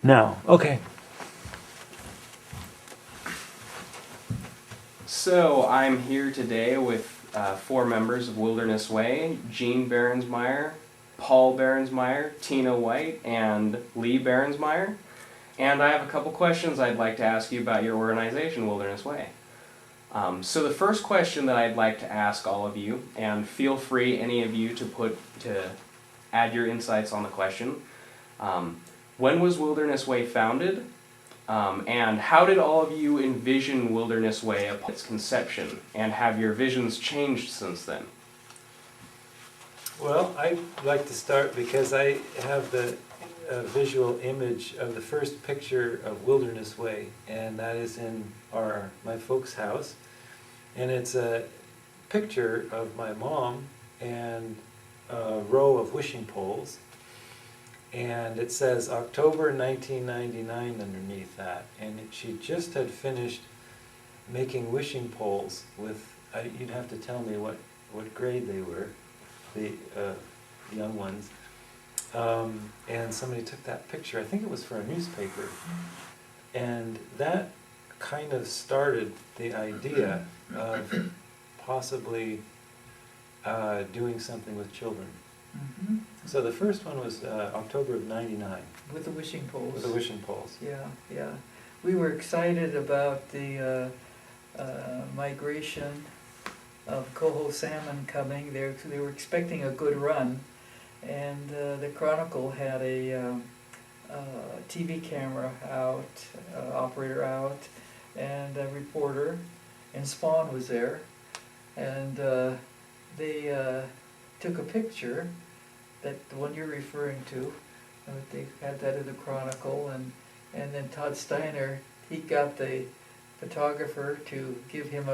Now, okay. So I'm here today with 4 members of Wilderness Way: Gene Berensmeyer, Paul Berensmeyer, Tina White, and Lee Berensmeyer. And I have a couple questions I'd like to ask you about your organization, Wilderness Way. So the first question that I'd like to ask all of you, and feel free any of you to add your insights on the question. When was Wilderness Way founded? And how did all of you envision Wilderness Way upon its conception? And have your visions changed since then? Well, I'd like to start because I have the visual image of the first picture of Wilderness Way, and that is in my folks' house. And it's a picture of my mom and a row of wishing poles. And it says October 1999 underneath that. And she just had finished making wishing poles with, you'd have to tell me what grade they were, the young ones. And somebody took that picture, I think it was for a newspaper. And that kind of started the idea of possibly doing something with children. Mm-hmm. So the first one was October of '99. With the wishing poles. With the wishing poles. Yeah. We were excited about the migration of coho salmon coming. They were expecting a good run, and the Chronicle had a TV camera out, operator out, and a reporter, and Spawn was there, and they took a picture, that the one you're referring to. They had that in the Chronicle, and then Todd Steiner, he got the photographer to give him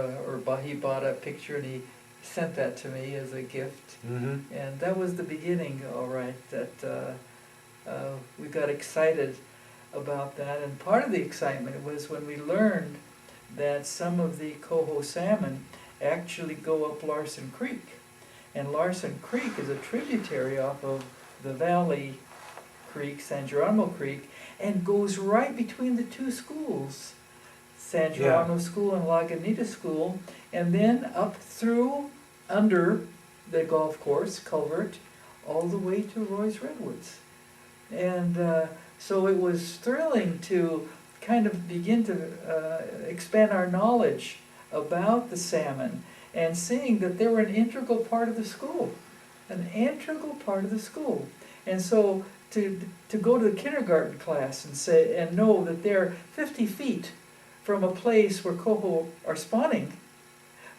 he bought a picture and he sent that to me as a gift. Mm-hmm. And that was the beginning, all right, that we got excited about that. And part of the excitement was when we learned that some of the coho salmon actually go up Larson Creek. And Larson Creek is a tributary off of the Valley Creek, San Geronimo Creek, and goes right between the two schools, San Geronimo School and Lagunitas School, and then up through under the golf course culvert all the way to Roy's Redwoods. And so it was thrilling to kind of begin to expand our knowledge about the salmon, and seeing that they were an integral part of the school, And so to go to the kindergarten class and know that they're 50 feet from a place where coho are spawning,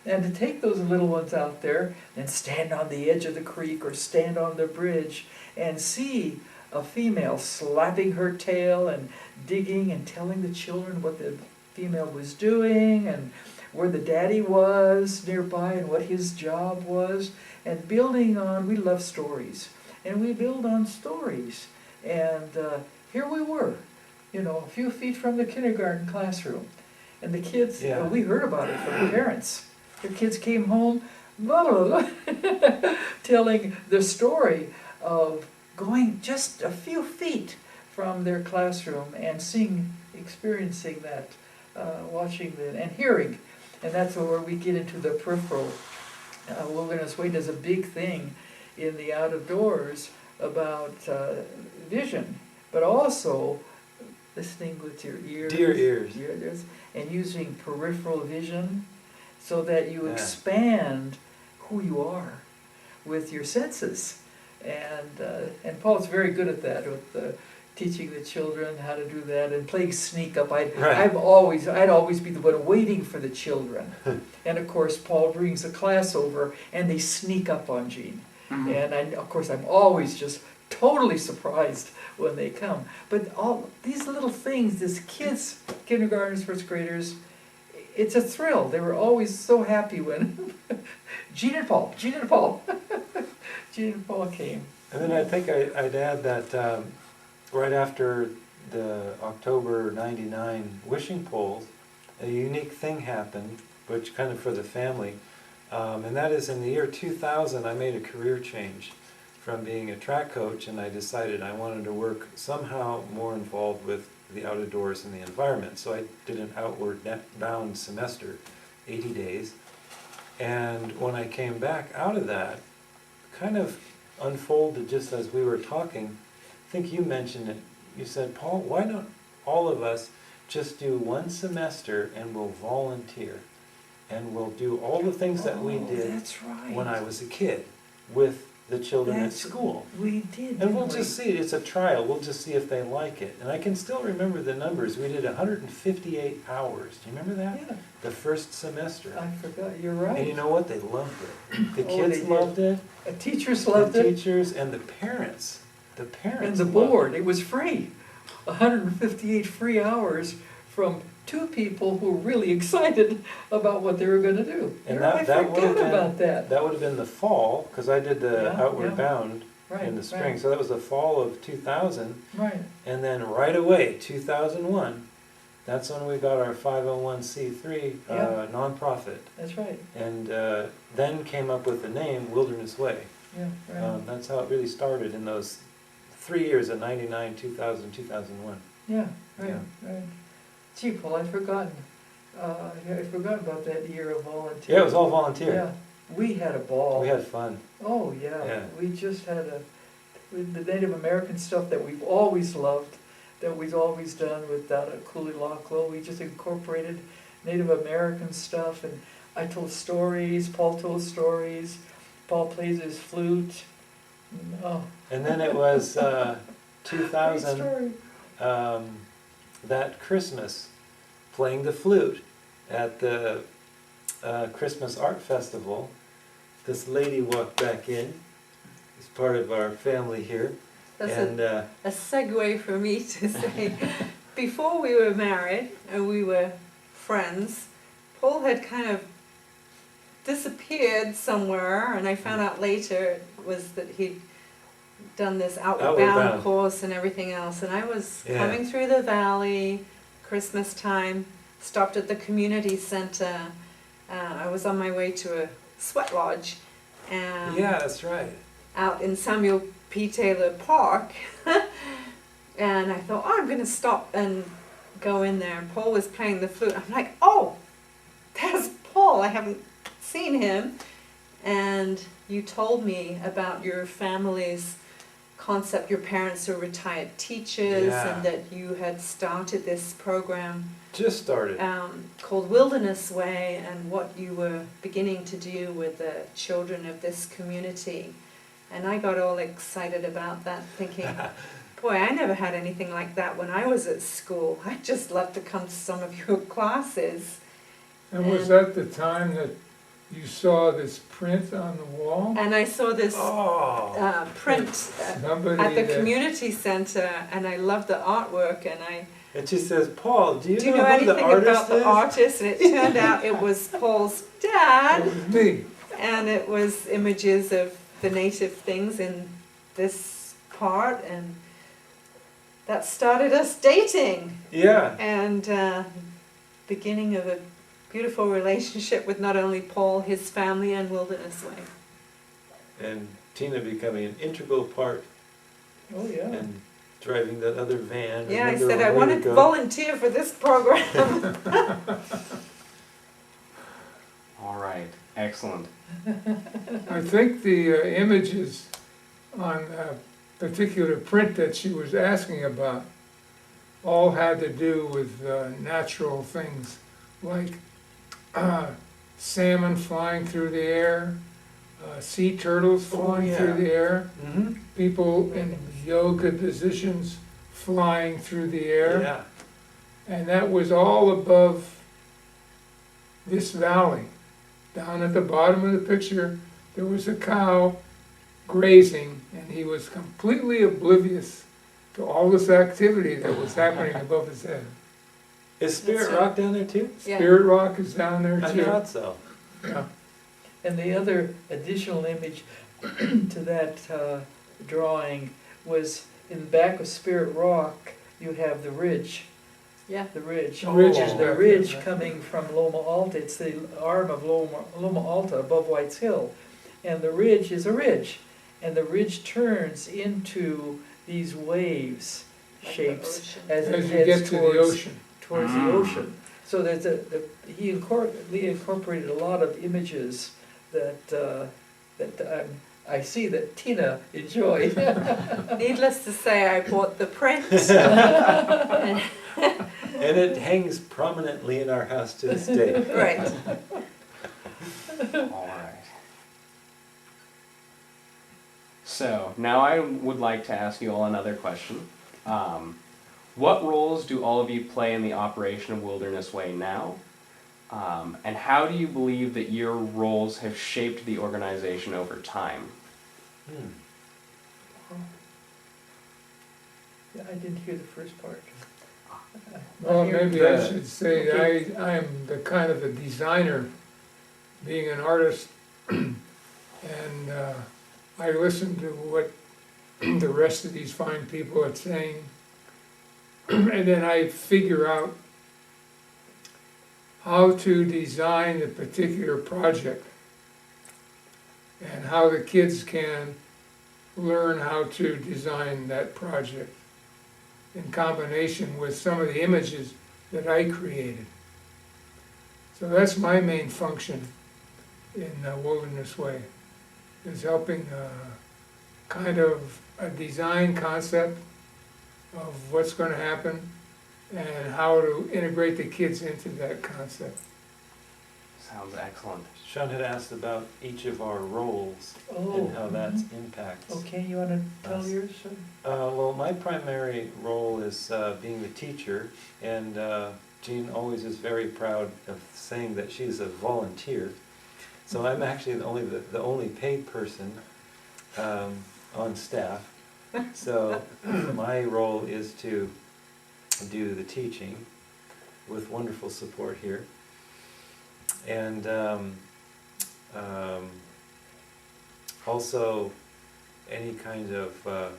and to take those little ones out there and stand on the edge of the creek or stand on the bridge and see a female slapping her tail and digging and telling the children what the female was doing and where the daddy was nearby and what his job was, and building on, we love stories, and we build on stories. And here we were, a few feet from the kindergarten classroom. And the kids, we heard about it from the parents. The kids came home, blah, blah, blah, telling the story of going just a few feet from their classroom and experiencing that, watching and hearing. And that's where we get into the peripheral. Wilderness Way does a big thing in the out of doors about vision, but also listening with your ears. Dear ears. And using peripheral vision so that you expand who you are with your senses. And Paul's very good at that with teaching the children how to do that and playing sneak up. I'd always be the one waiting for the children. And of course Paul brings a class over and they sneak up on Gene. Mm-hmm. And of course I'm always just totally surprised when they come. But all these little things, these kids, kindergartners, first graders, it's a thrill. They were always so happy when Gene and Paul came. And then I think I'd add that right after the October '99 wishing polls, a unique thing happened, which kind of for the family, and that is in the year 2000 I made a career change from being a track coach, and I decided I wanted to work somehow more involved with the outdoors and the environment. So I did an outward bound semester, 80 days. And when I came back out of that, kind of unfolded just as we were talking. I think you mentioned it. You said, Paul, why don't all of us just do one semester and we'll volunteer? And we'll do all the things that we did That's right. when I was a kid with the children at That's- school. We did, And we'll didn't we? just see, it's a trial, we'll just see if they like it. And I can still remember the numbers. We did 158 hours. Do you remember that? Yeah, The first semester. I forgot, you're right. And you know what? They loved it. The Oh, kids they did. loved it. Teachers The loved it, teachers and the parents. The parents and the loved board, it was free. 158 free hours from two people who were really excited about what they were gonna do. And I that would have forgot been, about that. that would have been the fall, because I did the Yeah, Outward yeah. Bound Right, in the spring. right, So that was the fall of 2000. right. And then right away, 2001, that's when we got our 501c3 Yeah. nonprofit. That's right, And then came up with the name Wilderness Way. yeah, right. That's how it really started in those 3 years of 99, 2000, 2001. Yeah, right, Yeah. right. Gee, Paul, I'd forgotten, I forgot about that year of volunteer. Yeah, it was all volunteer. Yeah, we had a ball. We had fun. Oh, yeah, Yeah. we just had with the Native American stuff that we've always loved, that we've always done with down at Cooley-Lochlo. We just incorporated Native American stuff, and I told stories, Paul told stories, Paul plays his flute. Oh, And then it was great 2000, story. that Christmas, playing the flute at the Christmas Art Festival. This lady walked back in, as part of our family here, That's and a segue for me to say, before we were married and we were friends, Paul had kind of disappeared somewhere, and I found out later it was that he'd done this Outward Outward Bound Bound. course and everything else. And I was Yeah. coming through the valley, Christmas time, stopped at the community center. I was on my way to a sweat lodge, and yeah, that's right. out in Samuel P. Taylor Park. And I thought, oh, I'm going to stop and go in there. And Paul was playing the flute. I'm like, oh, there's Paul. I haven't seen him. And you told me about your family's concept. Your parents are retired teachers, Yeah. and that you had started this program Just started. called Wilderness Way, and what you were beginning to do with the children of this community. And I got all excited about that, thinking, boy, I never had anything like that when I was at school. I'd just love to come to some of your classes. And was that the time that you saw this print on the wall? And I saw this Oh, print Somebody at the that- community center, and I loved the artwork, and I and she says, Paul, do you do you know know who anything the artist about the is? artist? And it turned out it was Paul's It dad, was me. and it was images of the native things in this part, and that started us dating, Yeah. and beginning of a beautiful relationship with not only Paul, his family, and Wilderness Way. And Tina becoming an integral part Oh, yeah. and driving that other van. Yeah, I Remember said when I we wanted would to go- volunteer for this program. All right, excellent. I think the images on a particular print that she was asking about all had to do with natural things, like salmon flying through the air, sea turtles flying yeah. through the air, Mhm. people in yoga positions flying through the air. Yeah. And that was all above this valley. Down at the bottom of the picture, there was a cow grazing, and he was completely oblivious to all this activity that was happening above his head. Is Spirit That's right. Rock down there too? Yeah. Spirit Rock is down there I too. thought so. Yeah. And the other additional image to that drawing was in the back of Spirit Rock, you have the ridge. Yeah. The ridge. The ridge is The back ridge there. coming from Loma Alta, it's the arm of Loma Alta above White's Hill. And the ridge is a ridge. and the ridge turns into these waves Like the shapes ocean. as it As you heads get to the towards ocean. towards the ocean. So there's Lee incorporated a lot of images that I see that Tina enjoyed. Needless to say, I bought the print. And- And it hangs prominently in our house to this day. right. All right. So now I would like to ask you all another question. What roles do all of you play in the operation of Wilderness Way now? And how do you believe that your roles have shaped the organization over time? Yeah, I didn't hear the first part. Well, Not hearing- maybe I the- should say, I'm the kind of a designer, being an artist, and I listen to what the rest of these fine people are saying, and then I figure out how to design a particular project, and how the kids can learn how to design that project in combination with some of the images that I created. So that's my main function in Wilderness Way, is helping kind of a design concept of what's going to happen and how to integrate the kids into that concept. Sounds excellent. Sean had asked about each of our roles Oh, and how that impacts. okay, you wanna tell Us. yours? Well, my primary role is being the teacher, and Jean always is very proud of saying that she's a volunteer. So I'm actually the only paid person on staff. So my role is to do the teaching with wonderful support here. And also any kind of,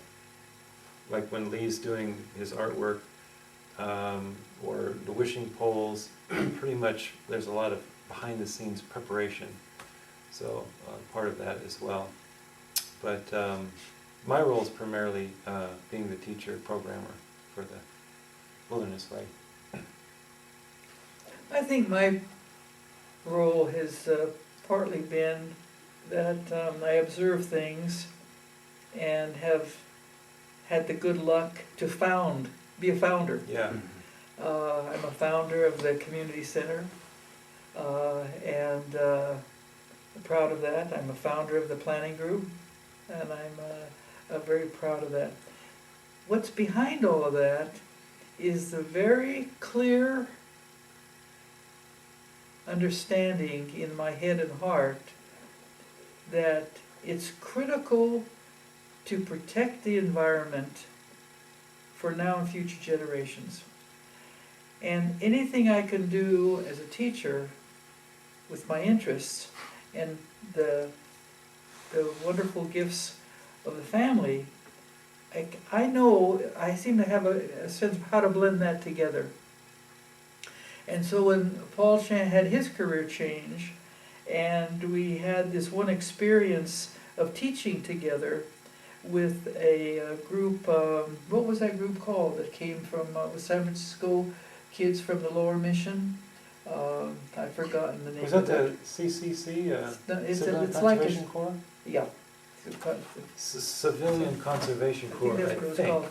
like when Lee's doing his artwork, or the wishing poles, pretty much there's a lot of behind the scenes preparation. So part of that as well. But my role is primarily being the teacher programmer for the Wilderness Way. I think my role has partly been that I observe things and have had the good luck to be a founder. Yeah. I'm a founder of the community center, and I'm proud of that. I'm a founder of the planning group, and I'm very proud of that. What's behind all of that is the very clear understanding in my head and heart that it's critical to protect the environment for now and future generations. And anything I can do as a teacher with my interests and the wonderful gifts of the family, I know I seem to have a sense of how to blend that together. And so when Paul Chan had his career change, and we had this one experience of teaching together with a group, what was that group called, that came from San Francisco, kids from the Lower Mission? I've forgotten the name Was of that it. the CCC, It's Civilian like Conservation Corps? Yeah. Civilian Conservation I Corps, think I that's what it was think. called.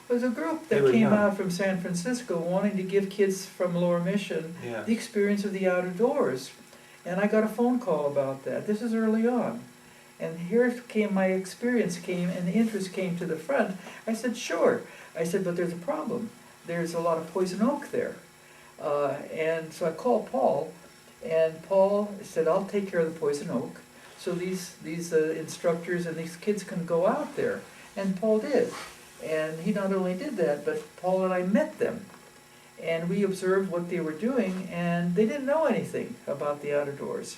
It was a group They that were came young. out from San Francisco wanting to give kids from Lower Mission Yeah. the experience of the outdoors. And I got a phone call about that. This is early on. And here came my experience and the interest came to the front. I said, sure. I said, but there's a problem. There's a lot of poison oak there. And so I called Paul, and Paul said, I'll take care of the poison oak. So these instructors and these kids can go out there. And Paul did. And he not only did that, but Paul and I met them. And we observed what they were doing, and they didn't know anything about the outdoors.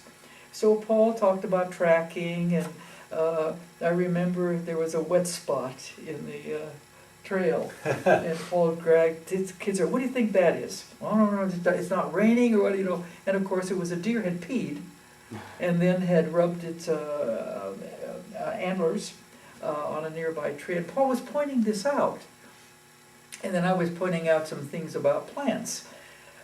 So Paul talked about tracking, and I remember there was a wet spot in the trail. And Paul dragged his kids, what do you think that is? Oh, no, it's not raining, or what, you know. And of course, it was a deer had peed, and then had rubbed its antlers on a nearby tree, and Paul was pointing this out. And then I was pointing out some things about plants.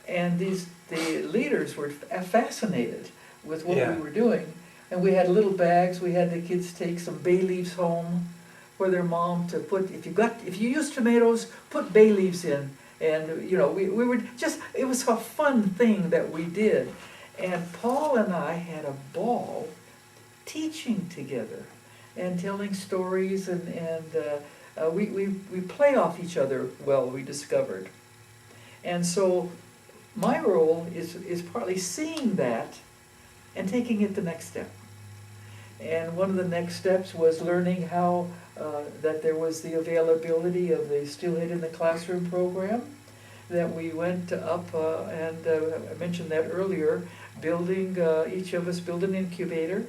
And the leaders were fascinated with what Yeah. we were doing. And we had little bags, we had the kids take some bay leaves home for their mom to put, if you use tomatoes, put bay leaves in. And, you know, we were just, it was a fun thing that we did. And Paul and I had a ball teaching together and telling stories, and we play off each other well, we discovered. And so my role is partly seeing that and taking it the next step. And one of the next steps was learning how that there was the availability of the Steelhead in the Classroom program, that we went up and I mentioned that earlier, building, each of us built an incubator,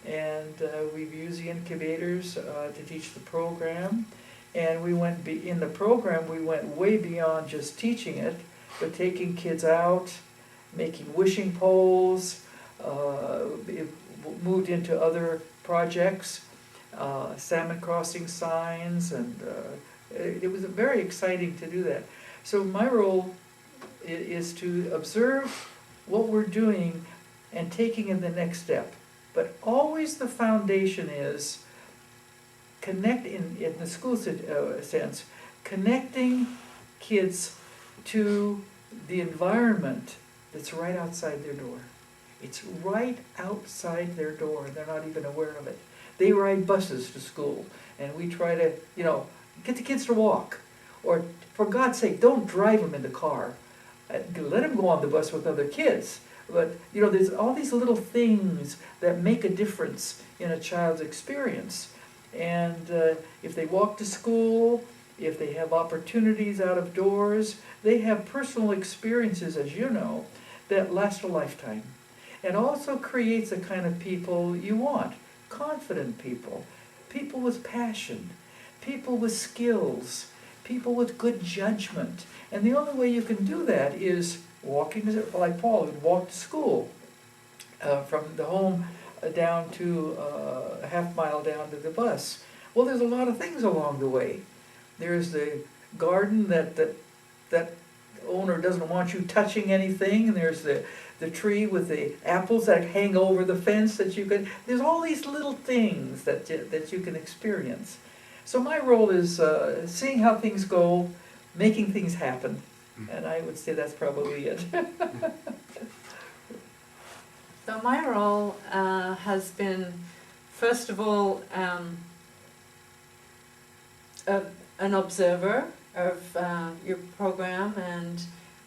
and we've used the incubators to teach the program. And we went, in the program, we went way beyond just teaching it, but taking kids out, making wishing poles, moved into other projects, salmon crossing signs, and it was very exciting to do that. So my role is to observe what we're doing and taking it the next step. But always the foundation is connect, in the school sense, connecting kids to the environment that's right outside their door. It's right outside their door, and they're not even aware of it. They ride buses to school, and we try to, you know, get the kids to walk. Or, for God's sake, don't drive them in the car. Let them go on the bus with other kids. But, you know, there's all these little things that make a difference in a child's experience. And if they walk to school, if they have opportunities out of doors, they have personal experiences, as you know, that last a lifetime. It also creates the kind of people you want. Confident people, people with passion, people with skills, people with good judgment. And the only way you can do that is walking, like Paul, would walk to school from the home down to a half mile down to the bus. Well, there's a lot of things along the way. There's the garden that owner doesn't want you touching anything, and there's the tree with the apples that hang over the fence that you can, there's all these little things that you can experience. So my role is seeing how things go, making things happen, and I would say that's probably it. So my role has been, first of all, an observer of your program, and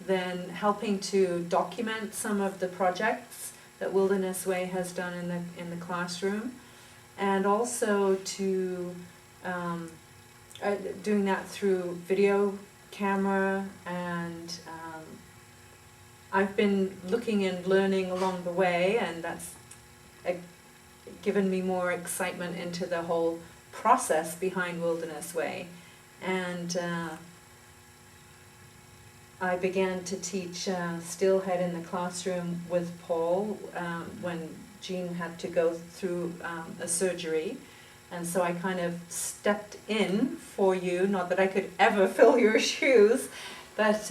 then helping to document some of the projects that Wilderness Way has done in the classroom, and also to doing that through video camera, and I've been looking and learning along the way, and that's given me more excitement into the whole process behind Wilderness Way. And I began to teach Steelhead in the classroom with Paul when Jean had to go through a surgery. And so I kind of stepped in for you, not that I could ever fill your shoes, but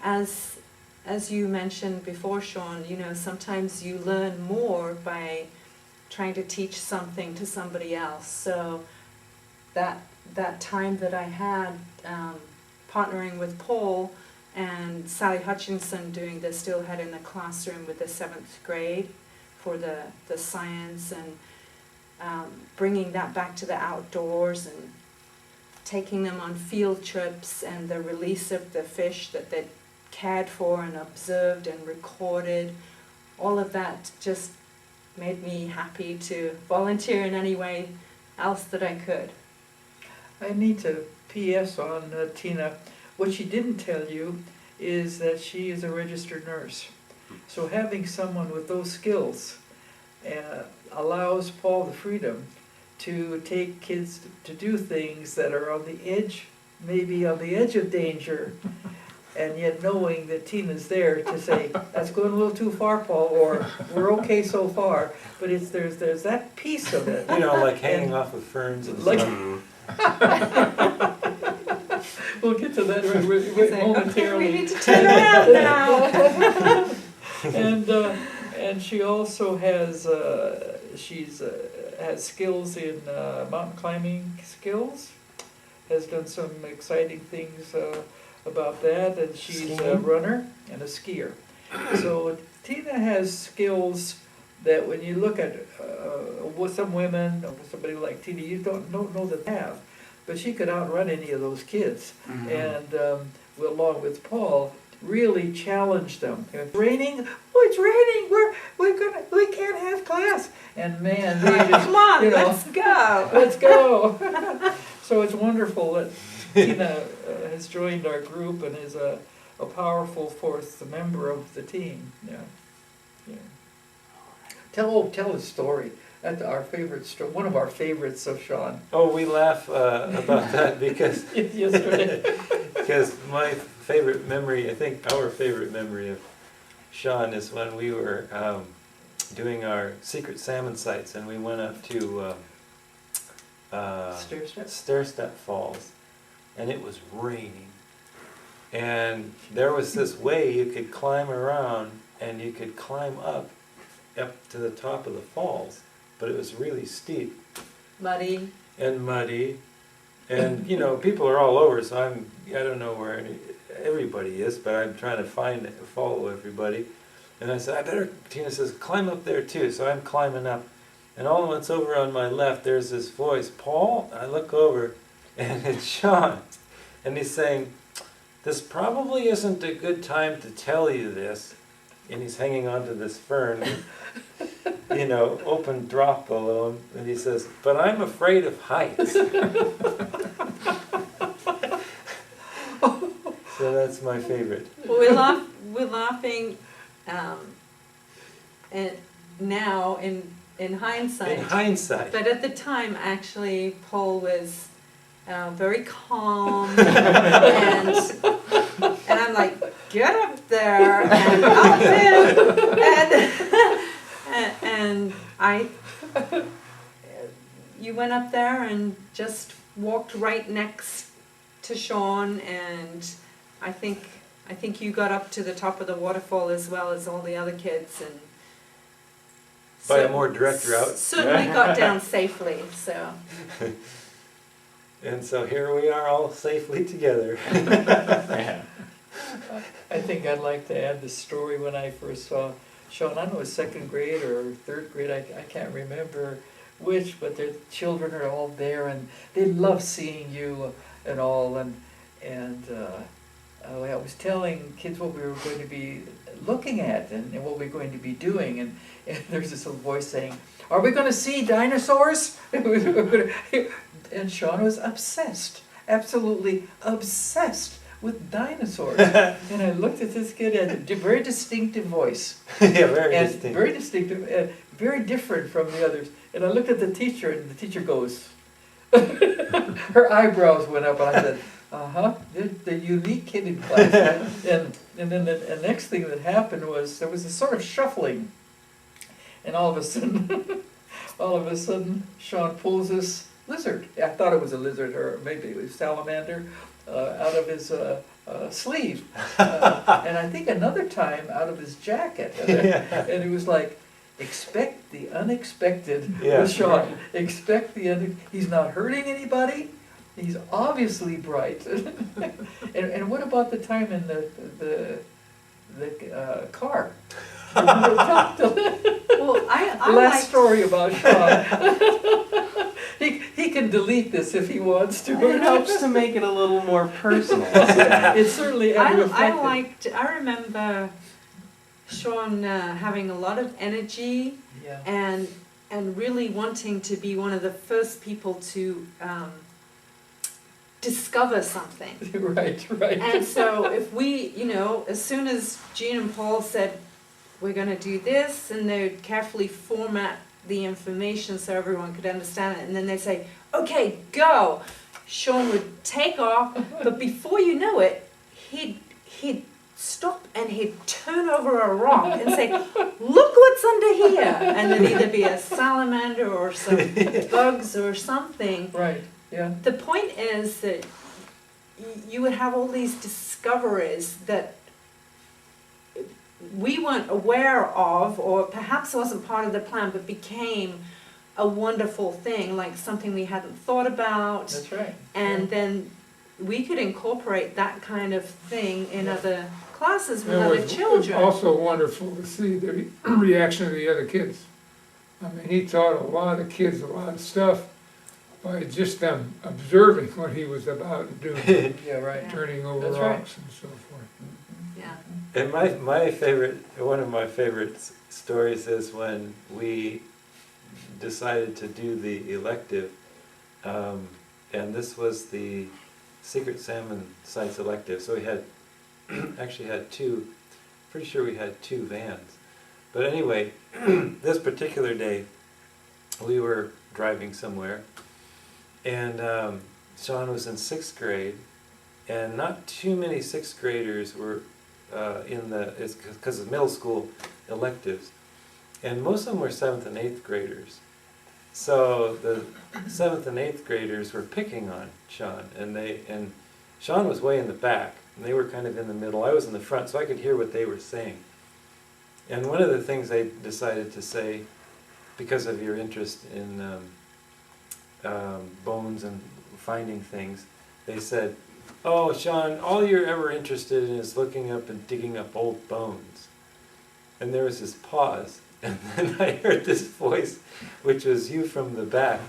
as you mentioned before, Sean, you know, sometimes you learn more by trying to teach something to somebody else. So that time that I had partnering with Paul and Sally Hutchinson doing the Steelhead in the classroom with the 7th grade for the science, and bringing that back to the outdoors and taking them on field trips, and the release of the fish that they cared for and observed and recorded, all of that just made me happy to volunteer in any way else that I could. I need to PS on Tina. What she didn't tell you is that she is a registered nurse. So having someone with those skills allows Paul the freedom to take kids to do things that are on the edge, maybe on the edge of danger. and yet knowing that Tina's there to say, that's going a little too far, Paul, or we're okay so far, but there's that piece of it. You know, like hanging off of ferns and Like- stuff. We'll get to that right He's like, okay, momentarily. we need to turn around now. And she also has has skills in mountain climbing skills. Has done some exciting things about that, and she's a Skiing. runner and a skier. So Tina has skills that when you look at with some women or somebody like Tina, you don't know that they have. But she could outrun any of those kids, and along with Paul, really challenge them. If it's raining, oh, it's raining. We can't have class. And man, they just Come on, you know, let's go. let's go. So it's wonderful that Tina has joined our group and is a powerful fourth member of the team. Yeah, yeah. Tell a story. That's our favorite story. One of our favorites of Sean. Oh, we laugh about that because Yesterday. because my favorite memory, I think our favorite memory of Sean is when we were doing our secret salmon sites, and we went up to Stair step? Stair Step Falls, and it was raining. And there was this way you could climb around, and you could climb up to the top of the falls, but it was really steep Muddy. and muddy, and you know, people are all over, so I don't know where everybody is, but I'm trying to follow everybody. And I said, Tina says, climb up there too. So I'm climbing up, and all at once over on my left, there's this voice, Paul. I look over, and it's Sean, and he's saying, this probably isn't a good time to tell you this. And he's hanging onto this fern, you know, open drop below him, and he says, but I'm afraid of heights. So that's my favorite. Well, we're laughing, and now in hindsight. In hindsight. But at the time, actually, Paul was very calm, and I'm like, get up there, and up and you went up there and just walked right next to Sean, and I think you got up to the top of the waterfall as well as all the other kids, and By a more direct route. certainly got down safely. So. And so here we are all safely together. I think I'd like to add the story when I first saw Sean. I don't know, it was second grade or third grade, I can't remember which, but their children are all there, and they love seeing you and all. And I was telling kids what we were going to be looking at and what we're going to be doing, and there's this little voice saying, are we going to see dinosaurs? And Sean was obsessed, absolutely obsessed with dinosaurs. And I looked at this kid, had a very distinctive voice. Yeah, very And distinct. very distinctive, very different from the others. And I looked at the teacher, and the teacher goes, her eyebrows went up, and I said, the unique kid in class. And then the next thing that happened was there was a sort of shuffling, and all of a sudden, Sean pulls this lizard. I thought it was a lizard, or maybe it was salamander, out of his sleeve, and I think another time out of his jacket. And it was like, expect the unexpected Yeah. with Sean. Expect he's not hurting anybody. He's obviously bright. and what about the time in the car? Well, I Last liked, story about Sean. He can delete this if he wants to. It helps to make it a little more personal. It's certainly I remember Sean having a lot of energy Yeah. and really wanting to be one of the first people to discover something. Right. And so if we, as soon as Jean and Paul said, we're going to do this, and they would carefully format the information so everyone could understand it, and then they'd say, okay, go. Sean would take off, but before you know it, he'd stop and he'd turn over a rock and say, "Look what's under here," and there'd either be a salamander or some bugs or something. Right, yeah. The point is that you would have all these discoveries that we weren't aware of, or perhaps wasn't part of the plan, but became a wonderful thing, like something we hadn't thought about. That's right. And then we could incorporate that kind of thing in other classes with It other was children. also wonderful to see the reaction of the other kids. I mean, he taught a lot of kids a lot of stuff by just them observing what he was about to do, Yeah, right. Yeah. turning over That's right. rocks and so forth. Yeah. And my favorite, one of my favorite stories is when we decided to do the elective, and this was the Secret Salmon Sites elective. So we had actually had two, pretty sure we had two vans. But anyway, this particular day, we were driving somewhere, and Sean was in 6th grade, and not too many 6th graders were in the, it's because of middle school electives, and most of them were 7th and 8th graders. So the 7th and 8th graders were picking on Sean, and Sean was way in the back, and they were kind of in the middle. I was in the front, so I could hear what they were saying. And one of the things they decided to say, because of your interest in bones and finding things, they said, "Oh, Sean, all you're ever interested in is looking up and digging up old bones." And there was this pause, and then I heard this voice, which was you from the back,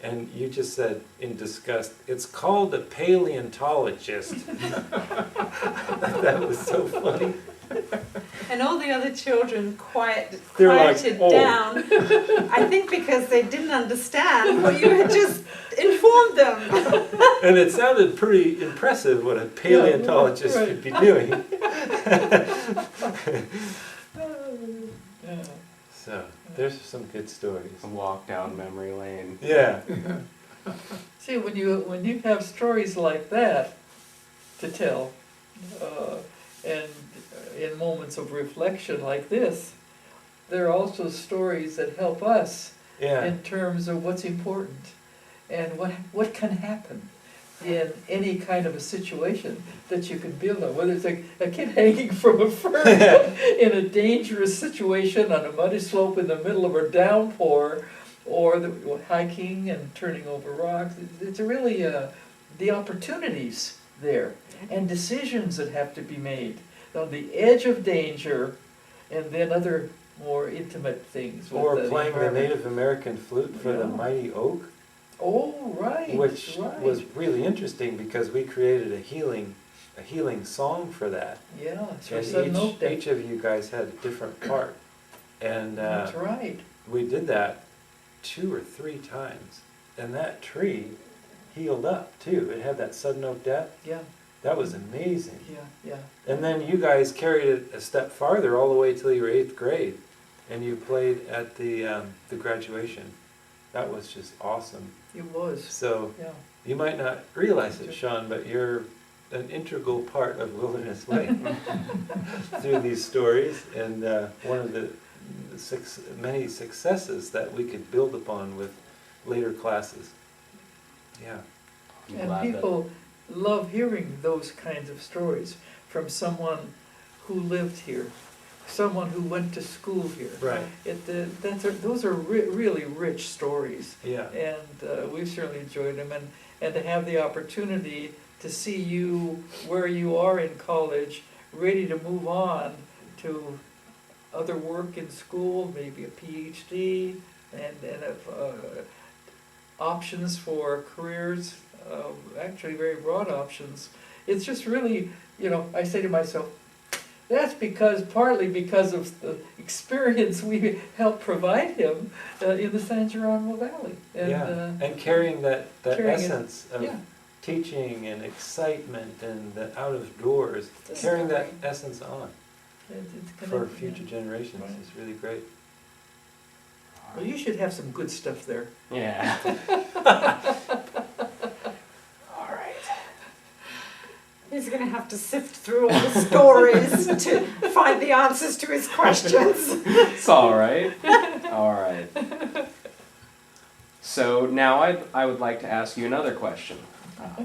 and you just said in disgust, "It's called a paleontologist." That was so funny. And all the other children They were like, quieted "Oh." down, I think because they didn't understand what you had just informed them. And it sounded pretty impressive what a paleontologist right. could be doing. Yeah. So, there's some good stories. A walk down memory lane. Yeah. See, when you have stories like that to tell, and in moments of reflection like this, there are also stories that help us Yeah. in terms of what's important and what can happen in any kind of a situation that you can build on. Whether it's a kid hanging from a fern in a dangerous situation on a muddy slope in the middle of a downpour, or hiking and turning over rocks. It's really the opportunities there and decisions that have to be made on the edge of danger, and then other more intimate things. with Or the playing the environment. Native American flute for the Yeah. mighty oak, Oh, right. which right. was really interesting because we created a healing song for that. Yeah, it's for And sudden oak day. each of you guys had a different part. And That's right. we did that 2 or 3 times. And that tree healed up too. It had that sudden oak death. Yeah, That was amazing. yeah. And then you guys carried it a step farther all the way till you were 8th grade. And you played at the graduation. That was just awesome. It was. So Yeah. you might not realize it, Sean, but you're an integral part of Wilderness Way through these stories, and one of the many successes that we could build upon with later classes. Yeah. I'm And glad that- people love hearing those kinds of stories from someone who lived here, someone who went to school here. Right. Those are really rich stories, Yeah. and we've certainly enjoyed them. And to have the opportunity to see you where you are in college, ready to move on to other work in school, maybe a PhD, and options for careers, actually very broad options. It's just really, I say to myself, that's partly because of the experience we helped provide him in the San Geronimo Valley. And, Yeah. And carrying that carrying it. essence of yeah, teaching and excitement and the out of doors, That's carrying that great. essence on it's for connected, future yeah. generations Right. is really great. Well, you should have some good stuff there. Yeah. All right. He's going to have to sift through all the stories to find the answers to his questions. It's all right. All right. So now I would like to ask you another question.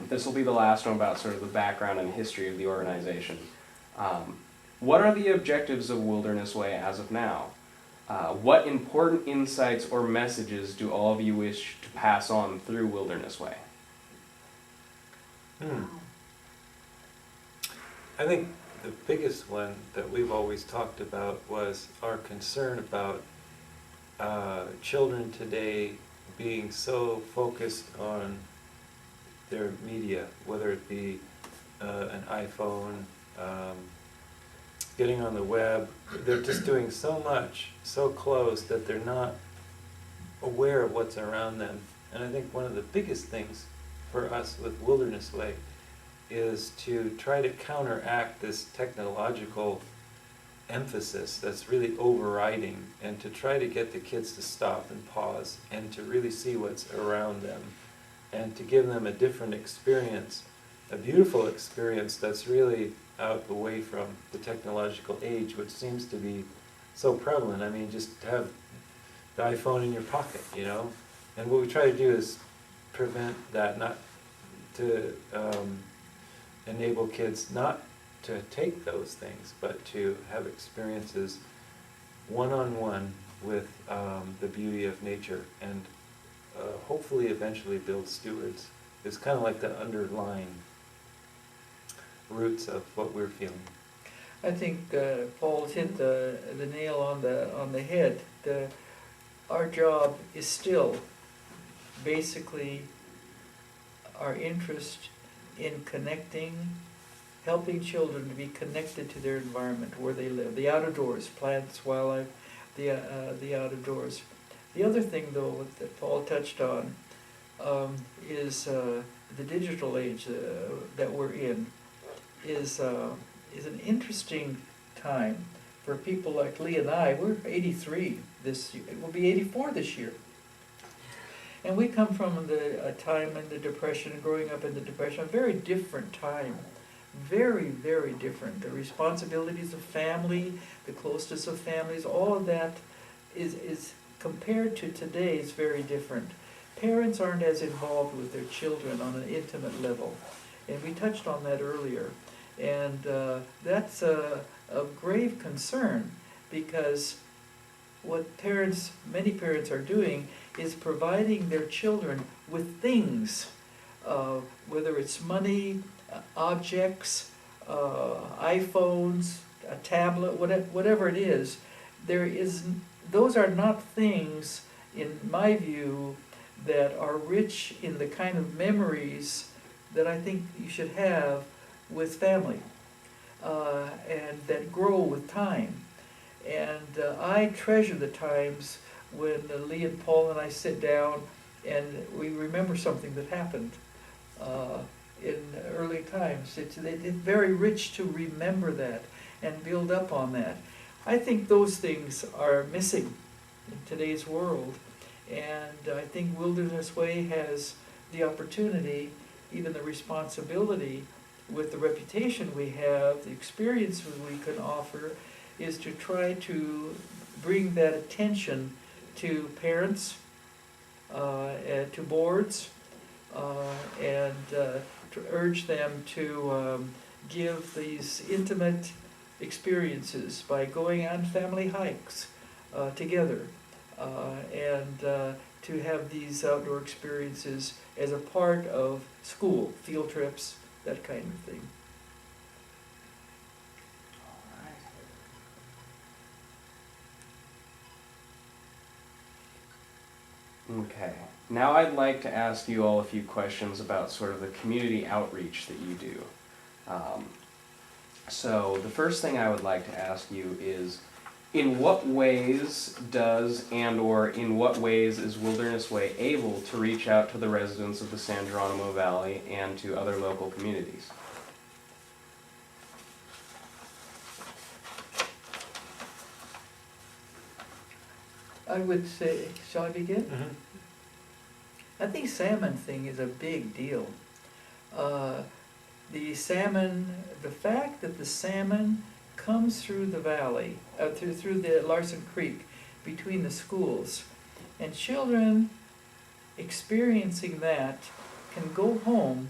This will be the last one about sort of the background and history of the organization. What are the objectives of Wilderness Way as of now? What important insights or messages do all of you wish to pass on through Wilderness Way? I think the biggest one that we've always talked about was our concern about children today being so focused on their media, whether it be an iPhone, getting on the web. They're just doing so much, so close, that they're not aware of what's around them. And I think one of the biggest things for us with Wilderness Way is to try to counteract this technological emphasis that's really overriding, and to try to get the kids to stop and pause and to really see what's around them, and to give them a different experience, a beautiful experience that's really out away from the technological age, which seems to be so prevalent. I mean, just have the iPhone in your pocket, you know? And what we try to do is prevent that, not to enable kids not to take those things, but to have experiences one-on-one with the beauty of nature, and hopefully eventually build stewards. It's kind of like the underlying roots of what we're feeling. I think Paul's hit the nail on the head. Our job is still basically our interest in connecting, helping children to be connected to their environment where they live, the out of doors, plants, wildlife, the out of doors. The other thing, though, that Paul touched on is the digital age that we're in is an interesting time for people like Lee and I. We're 83 this year. We'll be 84 this year. And we come from a time in the Depression, growing up in the Depression, a very different time. Very, very different. The responsibilities of family, the closeness of families, all of that is compared to today is very different. Parents aren't as involved with their children on an intimate level. And we touched on that earlier. And that's a grave concern, because what many parents are doing is providing their children with things, whether it's money, objects, iPhones, a tablet, whatever it is. Those are not things, in my view, that are rich in the kind of memories that I think you should have with family, and that grow with time. And I treasure the times when Lee and Paul and I sit down and we remember something that happened in early times. It's very rich to remember that and build up on that. I think those things are missing in today's world, and I think Wilderness Way has the opportunity, even the responsibility, with the reputation we have, the experience we can offer, is to try to bring that attention to parents, and to boards, and to urge them to give these intimate experiences by going on family hikes together, and to have these outdoor experiences as a part of school, field trips, that kind of thing. Okay. Now I'd like to ask you all a few questions about sort of the community outreach that you do. So the first thing I would like to ask you is, in what ways in what ways is Wilderness Way able to reach out to the residents of the San Geronimo Valley and to other local communities? I would say, shall I begin? Mm-hmm. I think salmon thing is a big deal. the salmon, the fact that the salmon comes through the valley, through the Larson Creek, between the schools, and children experiencing that can go home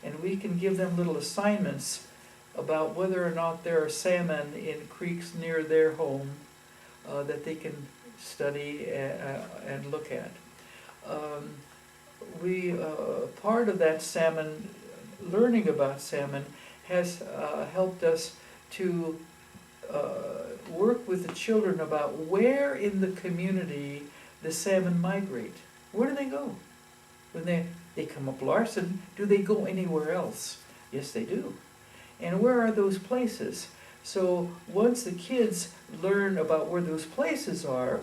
and we can give them little assignments about whether or not there are salmon in creeks near their home that they can study and look at. Part of that salmon, learning about salmon, has helped us to work with the children about where in the community the salmon migrate. Where do they go? When they come up Larson, do they go anywhere else? Yes, they do. And where are those places? So once the kids learn about where those places are,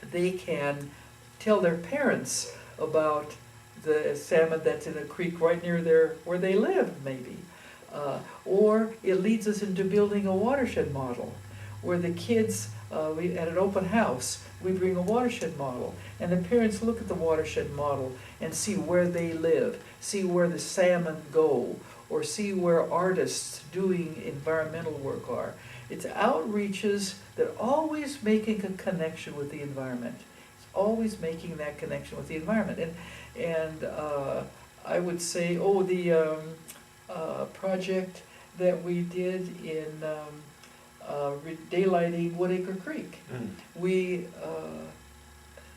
they can tell their parents about the salmon that's in a creek right near where they live, maybe. Or it leads us into building a watershed model, where the kids, at an open house, we bring a watershed model, and the parents look at the watershed model and see where they live, see where the salmon go, or see where artists doing environmental work are. It's outreaches that always making a connection with the environment. It's always making that connection with the environment. And I would say, the project that we did in daylighting Woodacre Creek. Mm. We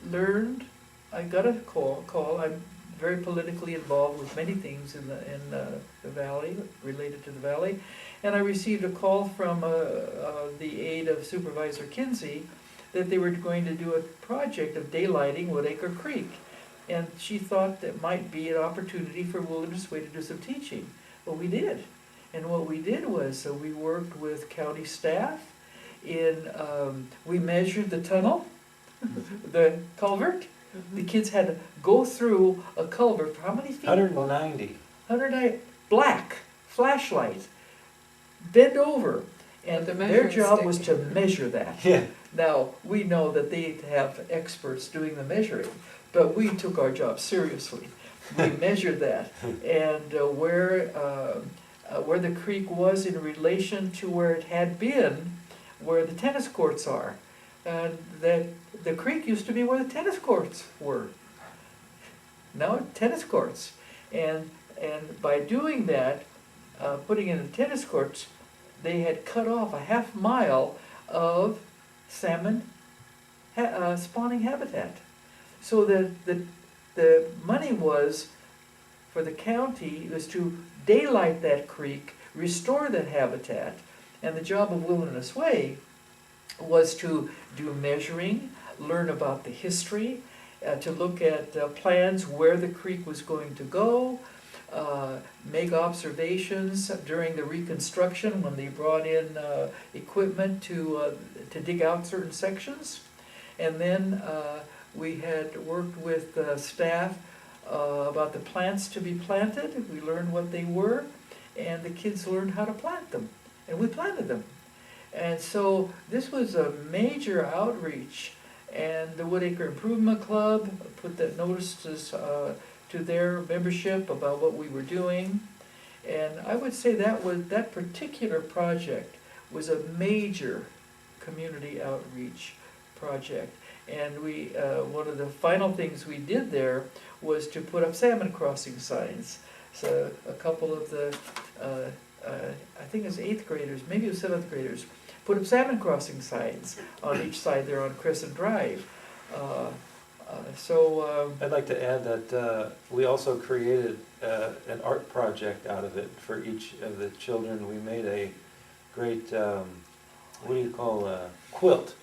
learned, I got a call, I'm very politically involved with many things in the valley, related to the valley, and I received a call from the aide of Supervisor Kinsey that they were going to do a project of daylighting Woodacre Creek. And she thought that might be an opportunity for Wilderness Way to do some teaching. Well, we did. And what we did was, we worked with county staff we measured the tunnel, the culvert. The kids had to go through a culvert for how many feet? 190. 100 black flashlight, bend over, and The their measuring job stick. was to measure that. Yeah. Now, we know that they have experts doing the measuring, but we took our job seriously. We measured that, and where the creek was in relation to where it had been, where the tennis courts are. And that the creek used to be where the tennis courts were. Now tennis courts. And by doing that, putting in the tennis courts, they had cut off a half mile of salmon spawning habitat. So the money was, for the county, was to daylight that creek, restore that habitat, and the job of Wilderness Way was to do measuring, learn about the history, to look at plans where the creek was going to go, make observations during the reconstruction when they brought in equipment to dig out certain sections. And then we had worked with staff about the plants to be planted. We learned what they were, and the kids learned how to plant them, and we planted them. And so this was a major outreach, and the Woodacre Improvement Club put the notices to their membership about what we were doing. And I would say that particular project was a major community outreach project. And we one of the final things we did there was to put up salmon crossing signs. So a couple of the I think it was 8th graders, maybe it was 7th graders, put up salmon crossing signs on each side there on Crescent Drive. I'd like to add that we also created an art project out of it for each of the children. We made a great, what do you call, quilt.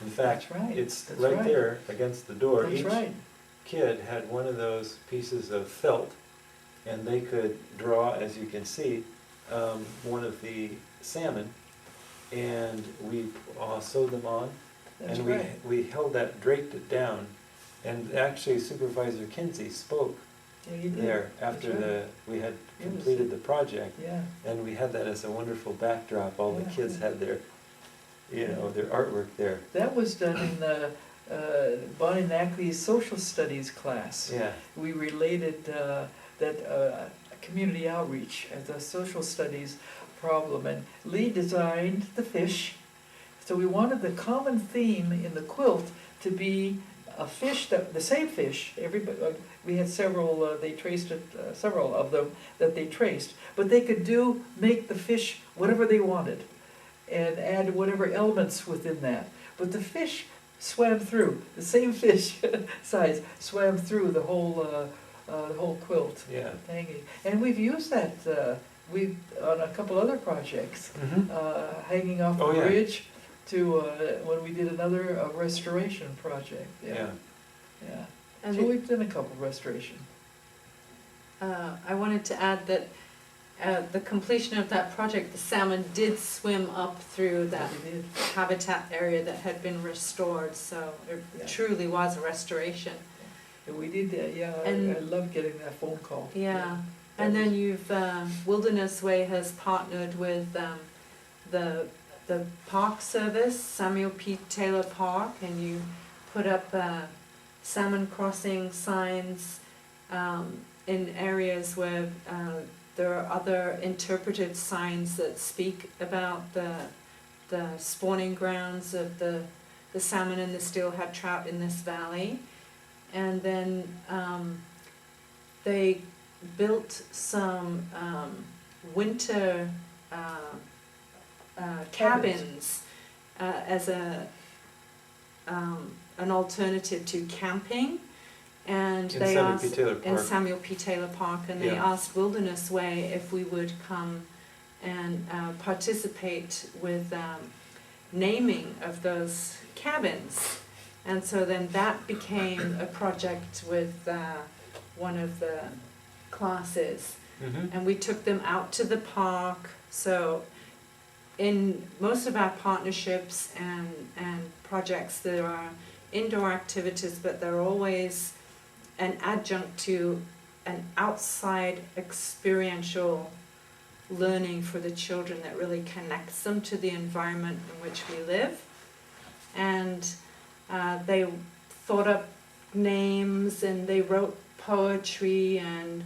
In fact, That's right. it's That's right right. there against the door. That's Each right. kid had one of those pieces of felt, and they could draw, as you can see, one of the salmon, and we sewed them on, That's and right. we held that, draped it down, and actually Supervisor Kinsey spoke Yeah, you did. there after That's we had It was- completed the project, Yeah. and we had that as a wonderful backdrop. All the Yeah. kids had their, their artwork there. That was done in the Bonnie Nackley's social studies class. Yeah. We related that community outreach as a social studies problem, and Lee designed the fish. So we wanted the common theme in the quilt to be a fish, the same fish. Everybody, we had several. They traced it, several of them that they traced, but they could make the fish whatever they wanted, and add whatever elements within that. But the fish swam through, the same fish size swam through the whole quilt Yeah. hanging. And we've used that on a couple other projects, hanging off the Oh, yeah. bridge to when we did another restoration project. Yeah. Yeah. And So we've done a couple restoration. I wanted to add that the completion of that project, the salmon did swim up through that We did. habitat area that had been restored, so it Yeah. truly was a restoration. And we did that, yeah. And- I love getting that phone call. Yeah, and then you've, Wilderness Way has partnered with the Park Service, Samuel P. Taylor Park, and you put up salmon crossing signs in areas where there are other interpretive signs that speak about the spawning grounds of the salmon and the steelhead trout in this valley. And then they built some winter cabins as an alternative to camping. And In they Samuel P. asked Taylor in Park. Samuel P. Taylor Park, and they Yeah. asked Wilderness Way if we would come and participate with naming of those cabins. And so then that became a project with one of the classes. Mm-hmm. And we took them out to the park. So in most of our partnerships and projects, there are indoor activities, but they're always an adjunct to an outside experiential learning for the children that really connects them to the environment in which we live. And they thought up names and they wrote poetry, and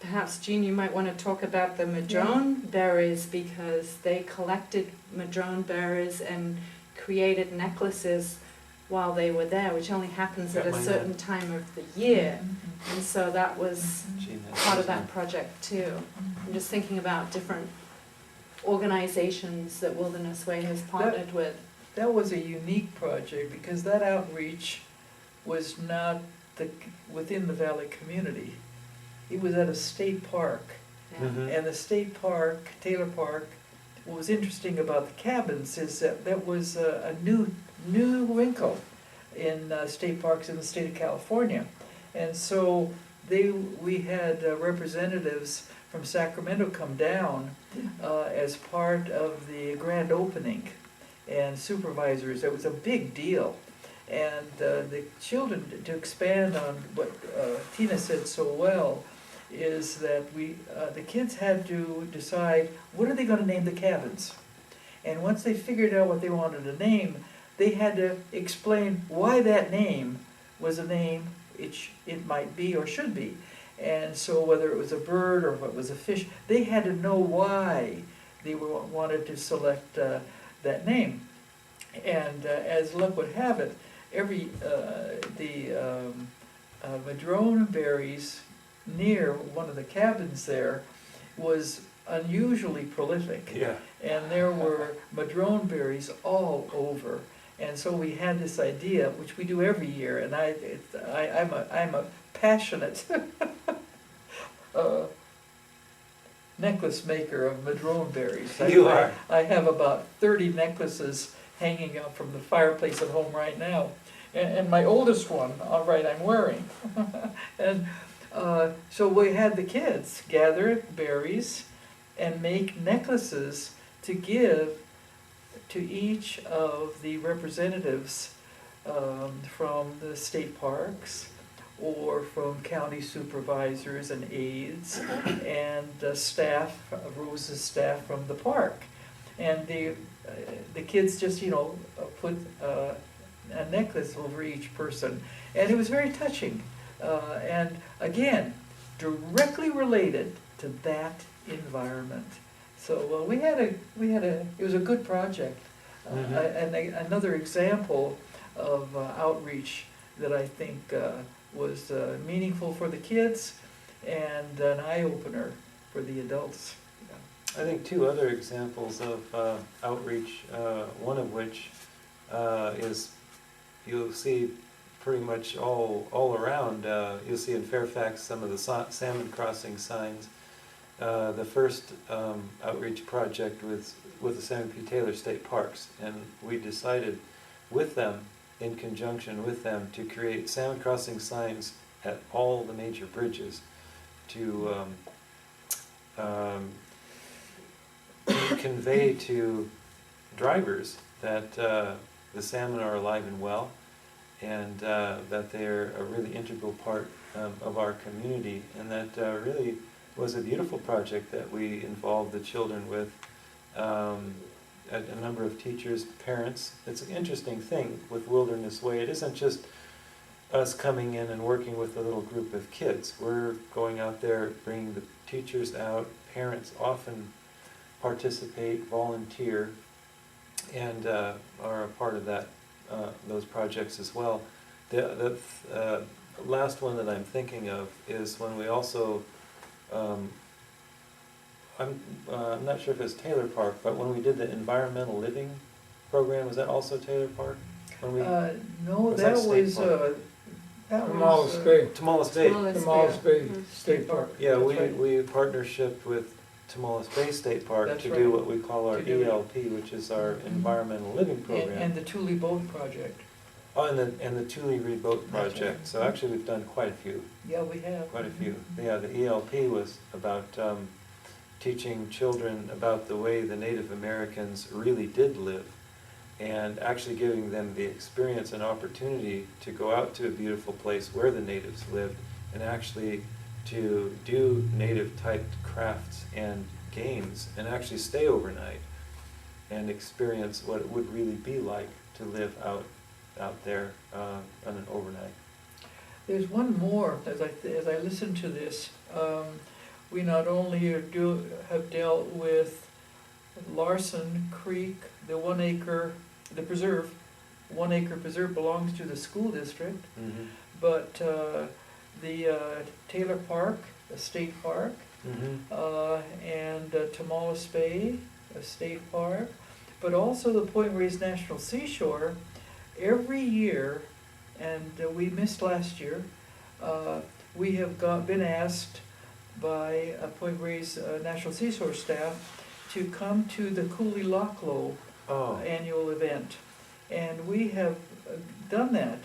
perhaps Jean, you might want to talk about the madrone berries, because they collected madrone berries and created necklaces while they were there, which only happens at Got a mine certain out. time of the year. And so that was Gee, that's part of awesome. that project too. I'm just thinking about different organizations that Wilderness Way has partnered with. That was a unique project because that outreach was not within the valley community. It was at a state park. Yeah. Mhm. And the state park, Taylor Park, what was interesting about the cabins is that was a new wrinkle in state parks in the state of California. And so we had representatives from Sacramento come down as part of the grand opening, and supervisors. It was a big deal. And the children, to expand on what Tina said so well, is that the kids had to decide what are they going to name the cabins. And once they figured out what they wanted to name, they had to explain why that name was a name it might be or should be. And so whether it was a bird or if it was a fish, they had to know why they wanted to select that name. And as luck would have it, the madrone berries near one of the cabins there was unusually prolific. Yeah. And there were madrone berries all over. And so we had this idea, which we do every year, and I'm a passionate necklace maker of madrone berries. You are. I have about 30 necklaces hanging up from the fireplace at home right now. And my oldest one, all right, I'm wearing. And so we had the kids gather berries and make necklaces to give to each of the representatives from the state parks or from county supervisors and aides and staff, Rose's staff from the park. And the kids just, put a necklace over each person. And it was very touching And again, directly related to that environment. So, well, it was a good project. Mhm. Another example of outreach that I think was meaningful for the kids and an eye-opener for the adults. I think two other examples of outreach, one of which is, you'll see pretty much all around, you'll see in Fairfax some of the salmon crossing signs. The first outreach project with the Samuel P. Taylor State Parks, and we decided with them, in conjunction with them, to create salmon crossing signs at all the major bridges to convey to drivers that the salmon are alive and well, and that they're a really integral part of our community, and that really was a beautiful project that we involved the children with, a number of teachers, parents. It's an interesting thing with Wilderness Way. It isn't just us coming in and working with a little group of kids. We're going out there, bringing the teachers out. Parents often participate, volunteer, and are a part of that, those projects as well. The last one that I'm thinking of is when we also, I'm not sure if it's Taylor Park, but when we did the environmental living program, was that also Taylor Park? When we No, Was that that State was, Park? that Tomales was. Bay, Tamales Bay. Tomales Bay Mm. State Park. Yeah, That's we right. we partnership with Tamales Bay State Park That's to right. do what we call our To do it. ELP, which is our Mhm. environmental living program. And the Thule Boat Project. Oh, and the Thule Reed Boat That's right. Project. So actually, we've done quite a few. Yeah, we have. Quite a few. Yeah, the ELP was about teaching children about the way the Native Americans really did live, and actually giving them the experience and opportunity to go out to a beautiful place where the natives lived, and actually to do native-type crafts and games, and actually stay overnight and experience what it would really be like to live out there on an overnight. There's one more, as I listen to this, we not only have dealt with Larson Creek, the 1 acre, the preserve, 1 acre preserve belongs to the school district, Mm-hmm. but the Taylor Park, a state park, Mm-hmm. and Tomales Bay, a state park, but also the Point Reyes National Seashore, every year, and we missed last year, we have been asked by Point Reyes National Seashore staff to come to the Cooley Lochlo Oh. annual event. And we have done that,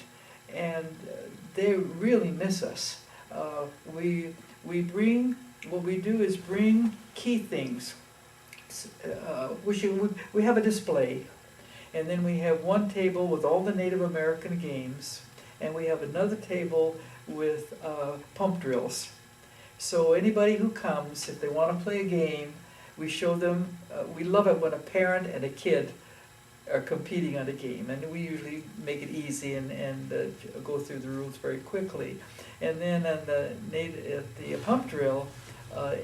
and they really miss us. We bring, what we do is bring key things. We have a display, and then we have one table with all the Native American games, and we have another table with pump drills. So anybody who comes, if they want to play a game, we show them, we love it when a parent and a kid are competing on a game, and we usually make it easy and go through the rules very quickly. And then at the pump drill,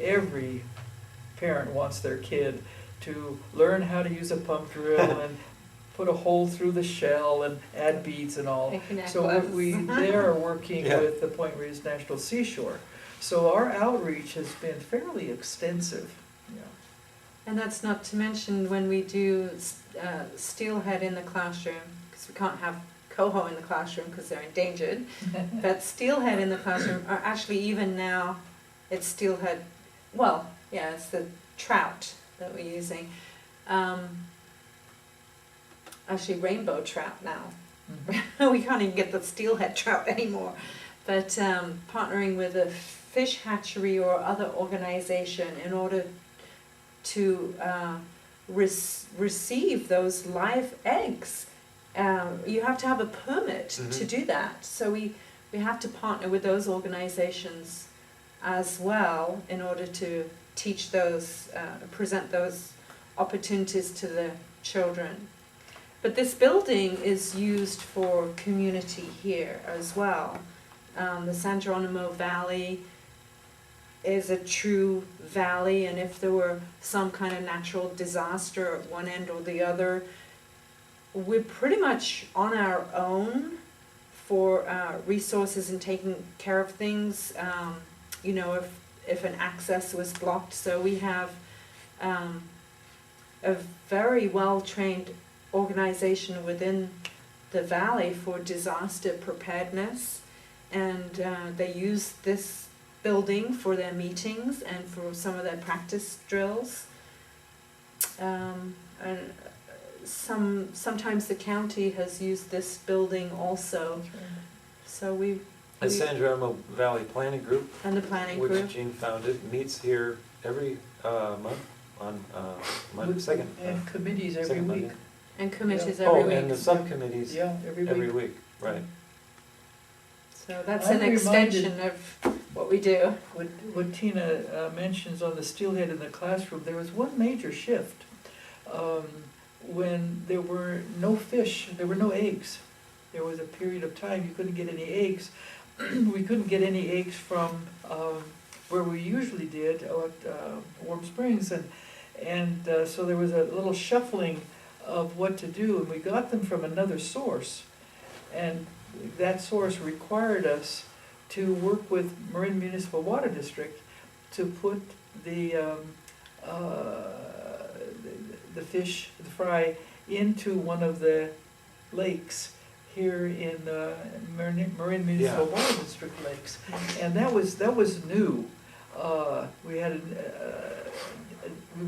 every parent wants their kid to learn how to use a pump drill and put a hole through the shell and add beads and all. Make a So necklace. we there are working Yeah. with the Point Reyes National Seashore. So our outreach has been fairly extensive. Yeah. And that's not to mention when we do steelhead in the classroom, because we can't have coho in the classroom because they're endangered. But steelhead in the classroom are actually, even now, it's steelhead, well, yeah, it's the trout that we're using. Actually rainbow trout now. Mhm. We can't even get the steelhead trout anymore. But partnering with a fish hatchery or other organization in order to receive those live eggs, you have to have a permit to Mhm. do that. So we have to partner with those organizations as well in order to teach those, present those opportunities to the children. But this building is used for community here as well. the San Geronimo Valley is a true valley, and if there were some kind of natural disaster at one end or the other, we're pretty much on our own for resources and taking care of things. You know, if an access was blocked, so we have a very well-trained organization within the valley for disaster preparedness, and they use this building for their meetings and for some of their practice drills. And sometimes the county has used this building also. So we The San Geronimo Valley Planning Group, and the planning which group. Jean founded, meets here every month on Monday, second. And committees every second week. Monday. And committees Oh, every and the week. subcommittees Yeah, every week, right. So that's I'm an extension reminded- of what we do. What Tina mentions on the steelhead in the classroom, there was one major shift. When there were no fish, there were no eggs. There was a period of time you couldn't get any eggs. We couldn't get any eggs from where we usually did at Warm Springs, and so there was a little shuffling of what to do, and we got them from another source, and that source required us to work with Marin Municipal Water District to put the fish, the fry, into one of the lakes here in the Marin Municipal Yeah. Water District lakes, and that was new. We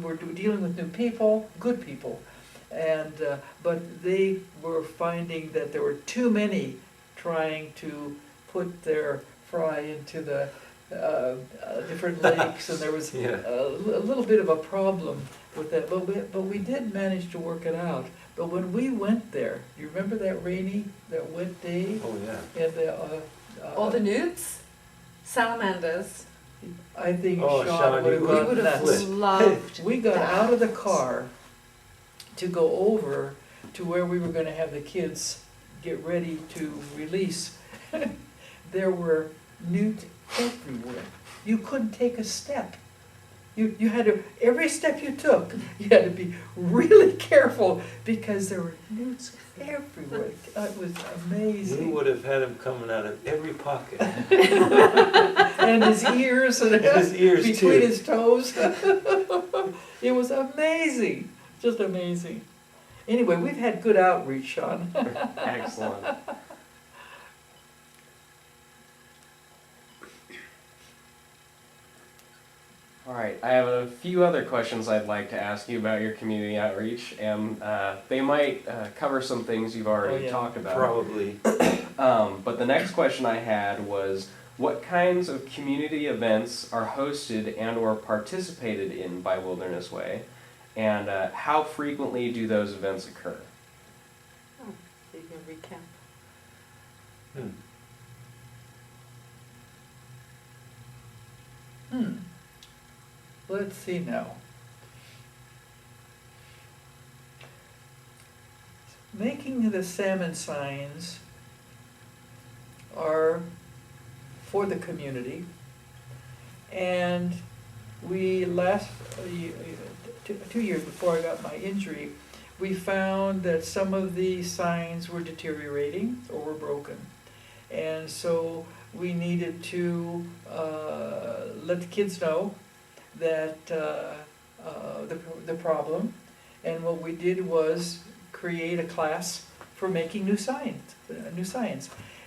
were dealing with new people, good people, and but they were finding that there were too many trying to put their fry into the different lakes, and there was Yeah. a little bit of a problem with that, but we did manage to work it out. But when we went there, you remember that wet day? Oh, yeah. And All the newts, salamanders. I think Oh, Sean Sean, would you have We gone would have nuts. loved We got that. out of the car to go over to where we were gonna have the kids get ready to release. There were newt everywhere. You couldn't take a step. You had to, every step you took, you had to be really careful because there were newts everywhere. It was You amazing. would have had him coming out of every pocket. And his ears and His ears between too. his toes. It was amazing, just amazing. Anyway, we've had good outreach, Sean. Excellent. All right, I have a few other questions I'd like to ask you about your community outreach, and they might cover some things you've already Oh, yeah. talked about. Probably. But the next question I had was, what kinds of community events are hosted and/or participated in by Wilderness Way, and how frequently do those events occur? You can recap. Hmm. Let's see now. Making the salmon signs are for the community. And we last, 2 years before I got my injury, we found that some of the signs were deteriorating or were broken. And so we needed to let the kids know that the problem. And what we did was create a class for making new signs.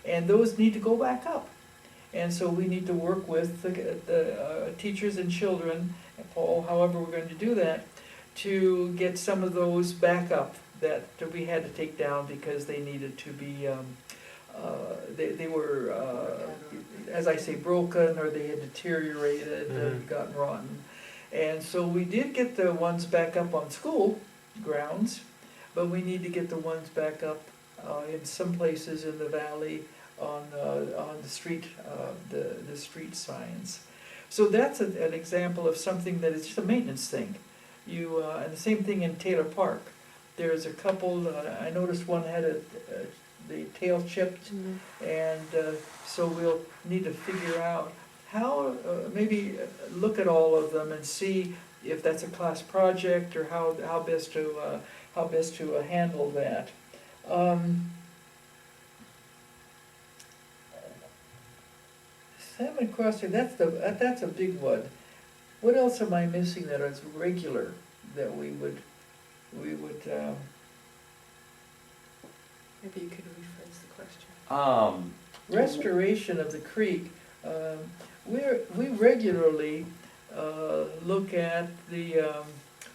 And those need to go back up. And so we need to work with the teachers and children, and Paul, however we're going to do that, to get some of those back up that we had to take down because they needed to be, they were, as I say, broken, or they had deteriorated and gotten rotten. And so we did get the ones back up on school grounds, but we need to get the ones back up in some places in the valley on the street, the street signs. So that's an example of something that is just a maintenance thing. And the same thing in Taylor Park. There's a couple, I noticed one had the tail chipped. And so we'll need to figure out how, maybe look at all of them and see if that's a class project or how best to handle that. Salmon crossing, that's a big one. What else am I missing that is regular that we would, Maybe you could rephrase the question. restoration of the creek? We regularly look at the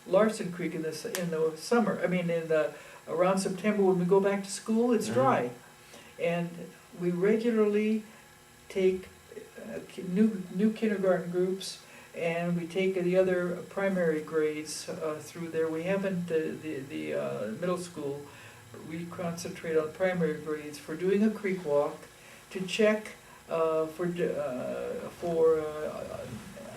Larson Creek in the summer. I mean, around September when we go back to school, it's dry, and we regularly take new kindergarten groups, and we take the other primary grades through there. We haven't the middle school. We concentrate on primary grades for doing a creek walk to check for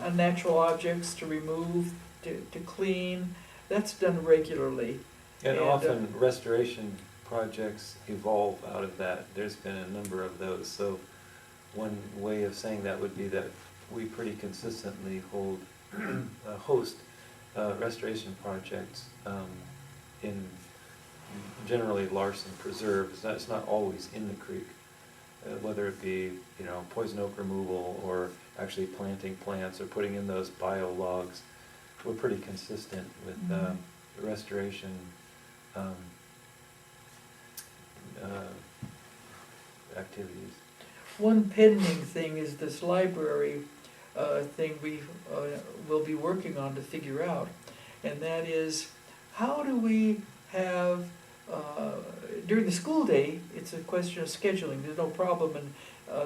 unnatural objects to remove, to clean. That's done regularly. And often restoration projects evolve out of that. There's been a number of those. So one way of saying that would be that we pretty consistently host restoration projects in generally Larson Preserve. It's not always in the creek, whether it be poison oak removal or actually planting plants or putting in those bio logs. We're pretty consistent with the restoration activities. One pending thing is this library thing we will be working on to figure out, and that is how do we have during the school day, it's a question of scheduling. There's no problem, and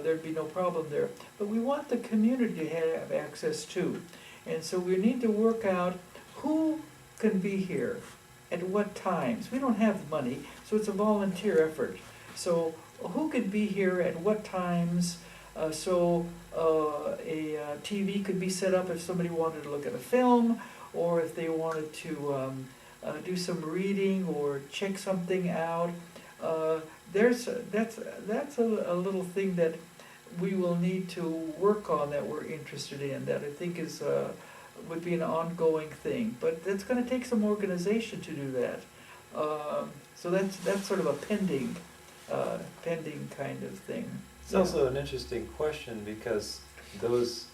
there'd be no problem there. But we want the community to have access too, and so we need to work out who can be here at what times. We don't have the money, so it's a volunteer effort. So who could be here at what times? So a TV could be set up if somebody wanted to look at a film, or if they wanted to do some reading or check something out. That's a little thing that we will need to work on, that we're interested in, that I think is would be an ongoing thing. But that's going to take some organization to do that. So that's sort of a pending kind of thing. It's also an interesting question because those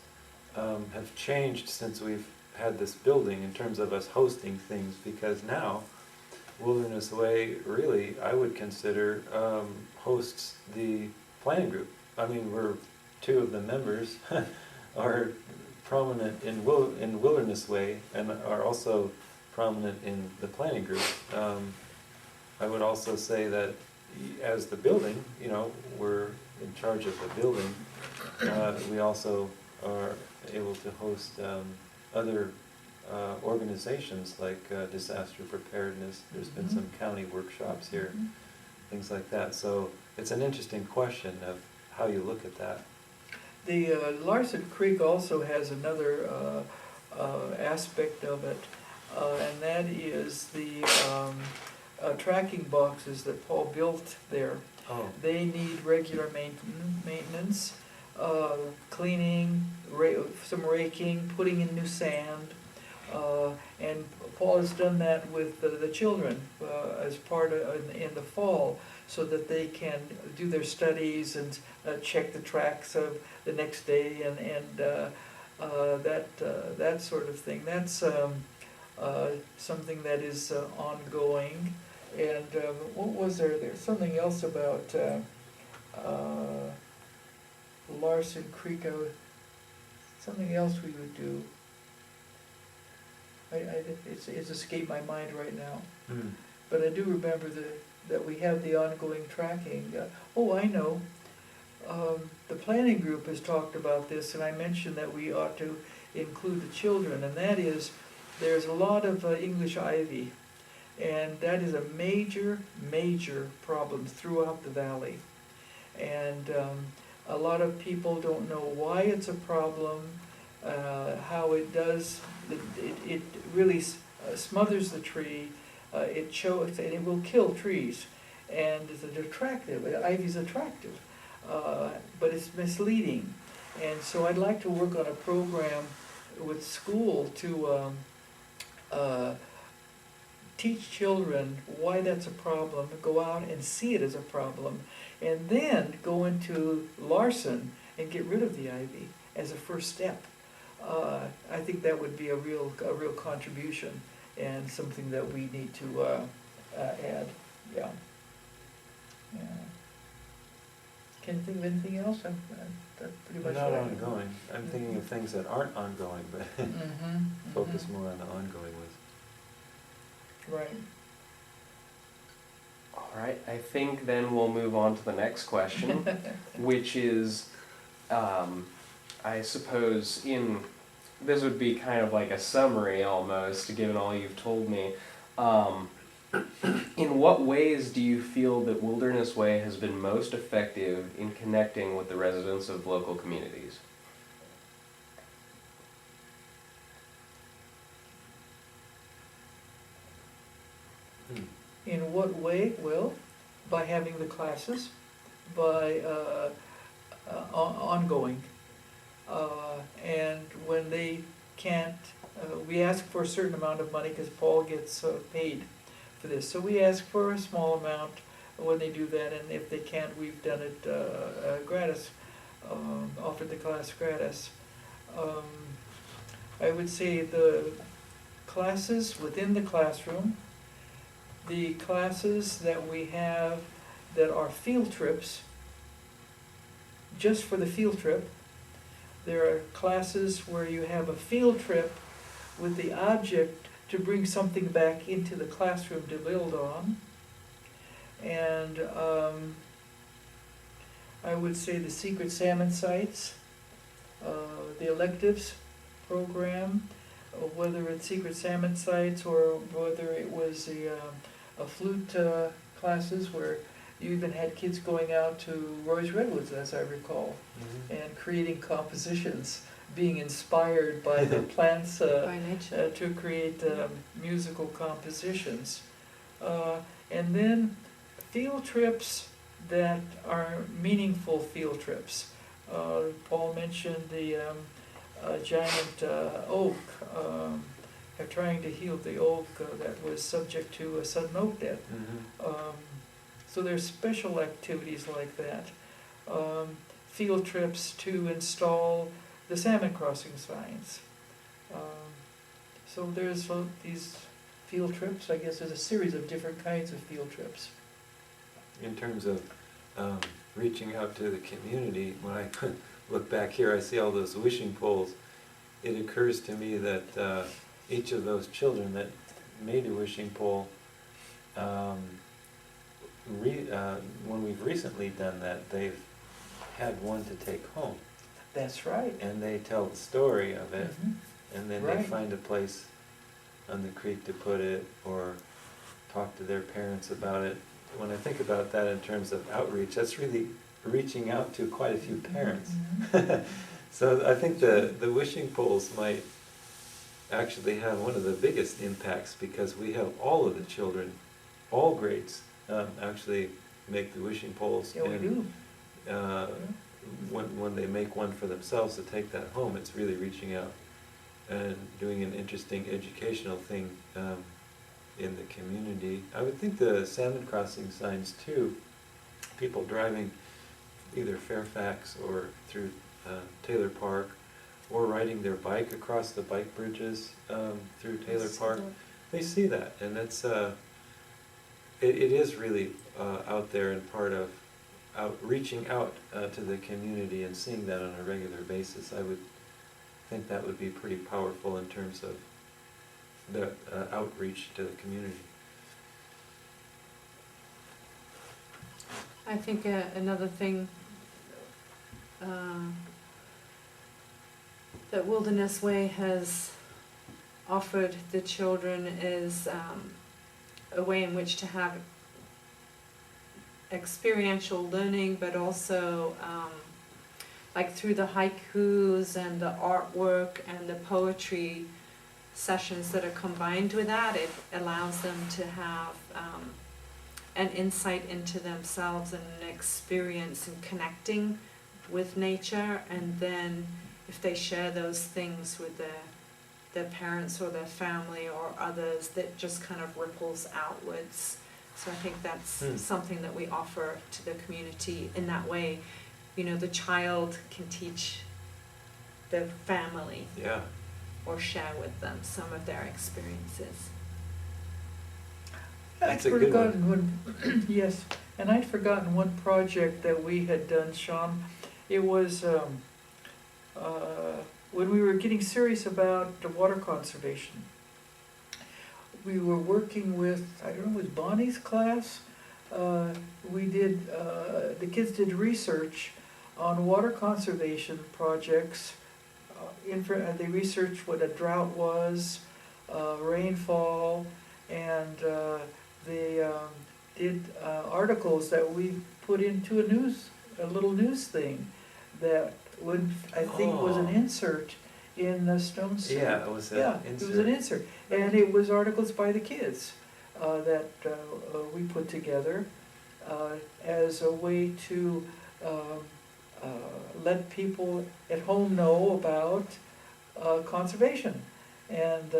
have changed since we've had this building in terms of us hosting things, because now Wilderness Way really, I would consider, hosts the planning group. I mean, two of the members are prominent in Wilderness Way and are also prominent in the planning group. I would also say that as the building, we're in charge of the building. We also are able to host other organizations like disaster preparedness. There's been some county workshops here, things like that. So it's an interesting question of how you look at that. The Larson Creek also has another aspect of it, and that is the tracking boxes that Paul built there. Oh. They need regular maintenance, cleaning, some raking, putting in new sand, and Paul has done that with the children as part of in the fall, so that they can do their studies and check the tracks of the next day and that sort of thing. That's something that is ongoing. And what was there? There's something else about Larson Creek. Something else we would do. It's escaped my mind right now. But I do remember that we have the ongoing tracking. I know. The planning group has talked about this, and I mentioned that we ought to include the children, and that is, there's a lot of English ivy, and that is a major problem throughout the valley. And a lot of people don't know why it's a problem, how it does, it really smothers the tree, it chokes, and it will kill trees. and it's attractive, ivy's attractive, but it's misleading. And so I'd like to work on a program with school to teach children why that's a problem, go out and see it as a problem, and then go into Larson and get rid of the ivy as a first step. I think that would be a real contribution and something that we need to add. Yeah. Yeah. Can you think of anything else? That's pretty much Not what I- ongoing. I'm thinking of things that aren't ongoing, but Mhm, focus mhm. more on the ongoing ones. Right. All right, I think then we'll move on to the next question, which is, I suppose this would be kind of like a summary almost, given all you've told me. In what ways do you feel that Wilderness Way has been most effective in connecting with the residents of local communities? In what way? Well, by having the classes, by ongoing. And when they can't, we ask for a certain amount of money because Paul gets paid for this. So we ask for a small amount when they do that, and if they can't, we've done it gratis, offered the class gratis. I would say the classes within the classroom, the classes that we have that are field trips, just for the field trip. There are classes where you have a field trip with the object to bring something back into the classroom to build on. And I would say the secret salmon sites, the electives program, whether it's secret salmon sites or whether it was a flute classes where you even had kids going out to Roy's Redwoods, as I recall, and creating compositions, being inspired by the plants By nature. to create musical compositions. And then field trips that are meaningful field trips. Paul mentioned the giant oak, trying to heal the oak that was subject to a sudden oak death. So there's special activities like that. Field trips to install the salmon crossing signs. So there's these field trips. I guess there's a series of different kinds of field trips. In terms of reaching out to the community, when I look back here, I see all those wishing poles. It occurs to me that each of those children that made a wishing pole, when we've recently done that, they've had one to take home, That's right. and they tell the story of it, Mhm. and then they Right. find a place on the creek to put it, or talk to their parents about it. When I think about that in terms of outreach, that's really reaching out to quite a few parents. Mhm. So I think the wishing poles might actually have one of the biggest impacts, because we have all of the children, all grades, actually make the wishing poles. Yeah, we And, do. when they make one for themselves to take that home, it's really reaching out and doing an interesting educational thing in the community. I would think the salmon crossing signs too, people driving either Fairfax or through Taylor Park, or riding their bike across the bike bridges through Taylor Park, they see that, and it's it is really out there and part of reaching out to the community and seeing that on a regular basis. I would think that would be pretty powerful in terms of the outreach to the community. I think another thing that Wilderness Way has offered the children is a way in which to have experiential learning, but also like through the haikus and the artwork and the poetry sessions that are combined with that, it allows them to have an insight into themselves and an experience and connecting with nature, and then if they share those things with their parents or their family or others, that just kind of ripples outwards. So I think that's something that we offer to the community in that way. You know, the child can teach the family Yeah. or share with them some of their experiences. I'd That's a good one. forgotten one, yes, and I'd forgotten one project that we had done, Sean. It was, when we were getting serious about the water conservation. We were working with, I don't know, it was Bonnie's class. We did, the kids did research on water conservation projects. They researched what a drought was, rainfall, and they did articles that we put into a little news thing that would, I think, was an insert in the Stone Soup. Yeah, it was an Yeah, insert. it was an insert, and it was articles by the kids that we put together as a way to let people at home know about conservation, and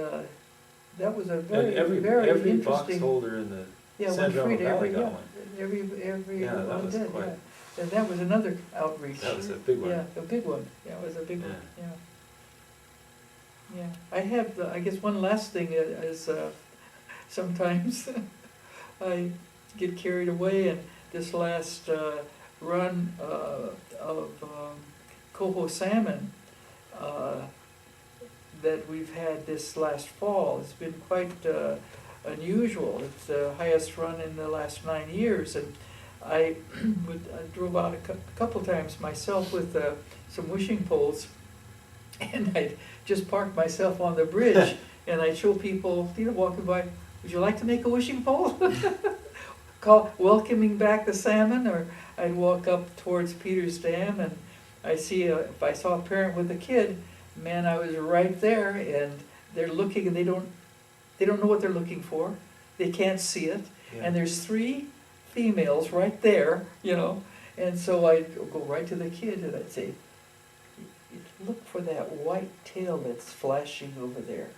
that was a And very, every very box interesting. holder in the Yeah, San Winfried, Valley every, got yeah, one. every Yeah, that one was did, quite- yeah. And that was another outreach. That was a big one. Yeah, a big one, yeah, it was a big one, Yeah. yeah. Yeah, I have, I guess one last thing is, sometimes I get carried away, and this last run of coho salmon that we've had this last fall has been quite unusual. It's the highest run in the last 9 years, and I drove out a couple times myself with some wishing poles, and I just parked myself on the bridge, and I'd show people, walking by, would you like to make a wishing pole? Welcoming back the salmon. Or I'd walk up towards Peters Dam, and if I saw a parent with a kid, man, I was right there, and they're looking, and they don't know what they're looking for. They can't see it, Yeah. and there's 3 females right there, and so I'd go right to the kid, and I'd say, look for that white tail that's flashing over there.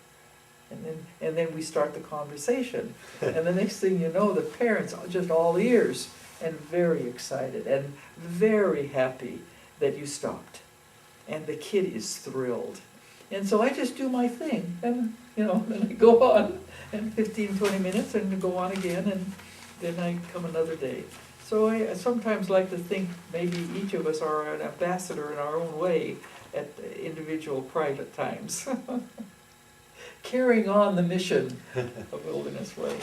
And then we start the conversation. And the next thing you know, the parents are just all ears and very excited and very happy that you stopped. And the kid is thrilled. And so I just do my thing, and then I go on, and 15, 20 minutes, and go on again, and then I come another day. So I sometimes like to think maybe each of us are an ambassador in our own way at individual private times. Carrying on the mission of Wilderness Way.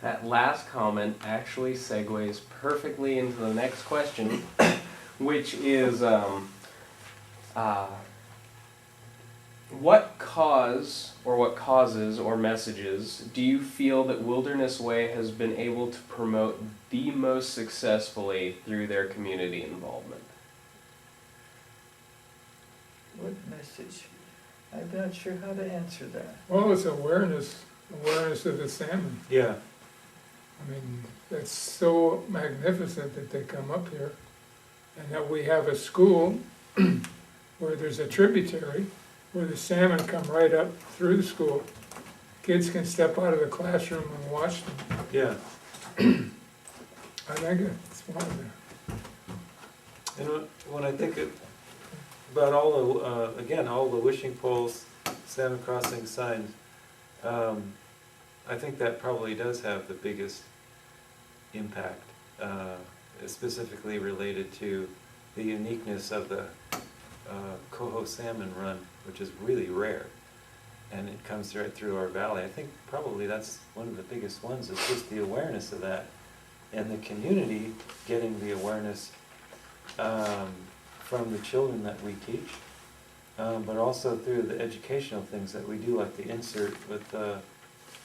That last comment actually segues perfectly into the next question, which is what causes or messages do you feel that Wilderness Way has been able to promote the most successfully through their community involvement? What message? I'm not sure how to answer that. Well, it's awareness of the salmon. Yeah. I mean, it's so magnificent that they come up here, and that we have a school where there's a tributary where the salmon come right up through the school. Kids can step out of the classroom and watch them. Yeah. I think it's one of them. And when I think about all the wishing poles, salmon crossing signs, I think that probably does have the biggest impact, specifically related to the uniqueness of the coho salmon run, which is really rare, and it comes right through our valley. I think probably that's one of the biggest ones, is just the awareness of that, and the community getting the awareness from the children that we teach, but also through the educational things that we do, like the insert with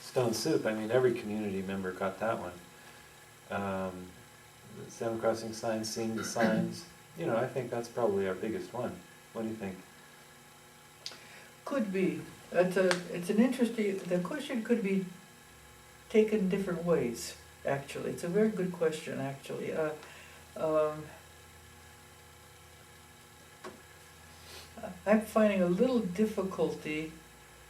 Stone Soup. I mean, every community member got that one. The salmon crossing signs, seeing the signs. I think that's probably our biggest one. What do you think? Could be. It's an interesting, the question could be taken different ways, actually. It's a very good question, actually. I'm finding a little difficulty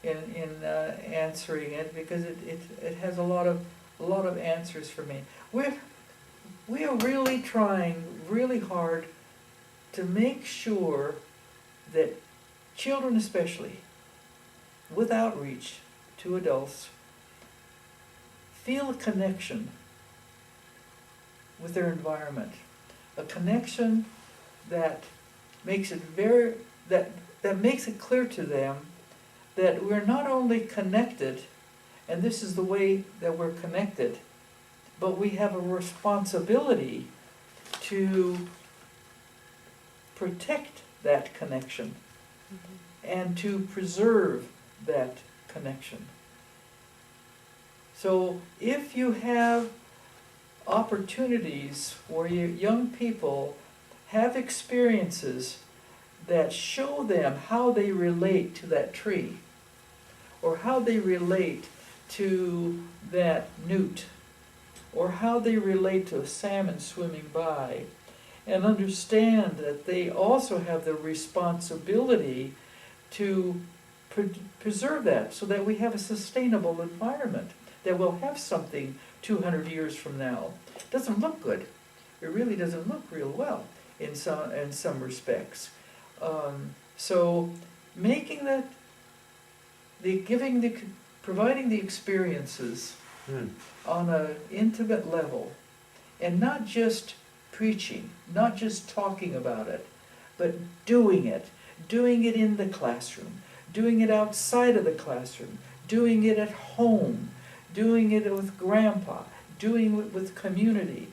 in answering it because it has a lot of answers for me. We are really trying really hard to make sure that children especially, with outreach to adults, feel a connection with their environment. A connection that makes it that makes it clear to them that we're not only connected, and this is the way that we're connected, but we have a responsibility to protect that connection and to preserve that connection. So if you have opportunities where your young people have experiences that show them how they relate to that tree, or how they relate to that newt, or how they relate to a salmon swimming by, and understand that they also have the responsibility to preserve that so that we have a sustainable environment, that we'll have something 200 years from now. It doesn't look good. It really doesn't look real well in some respects. So making that, providing the experiences on an intimate level, and not just preaching, not just talking about it, but doing it in the classroom, doing it outside of the classroom, doing it at home, doing it with grandpa, doing it with community,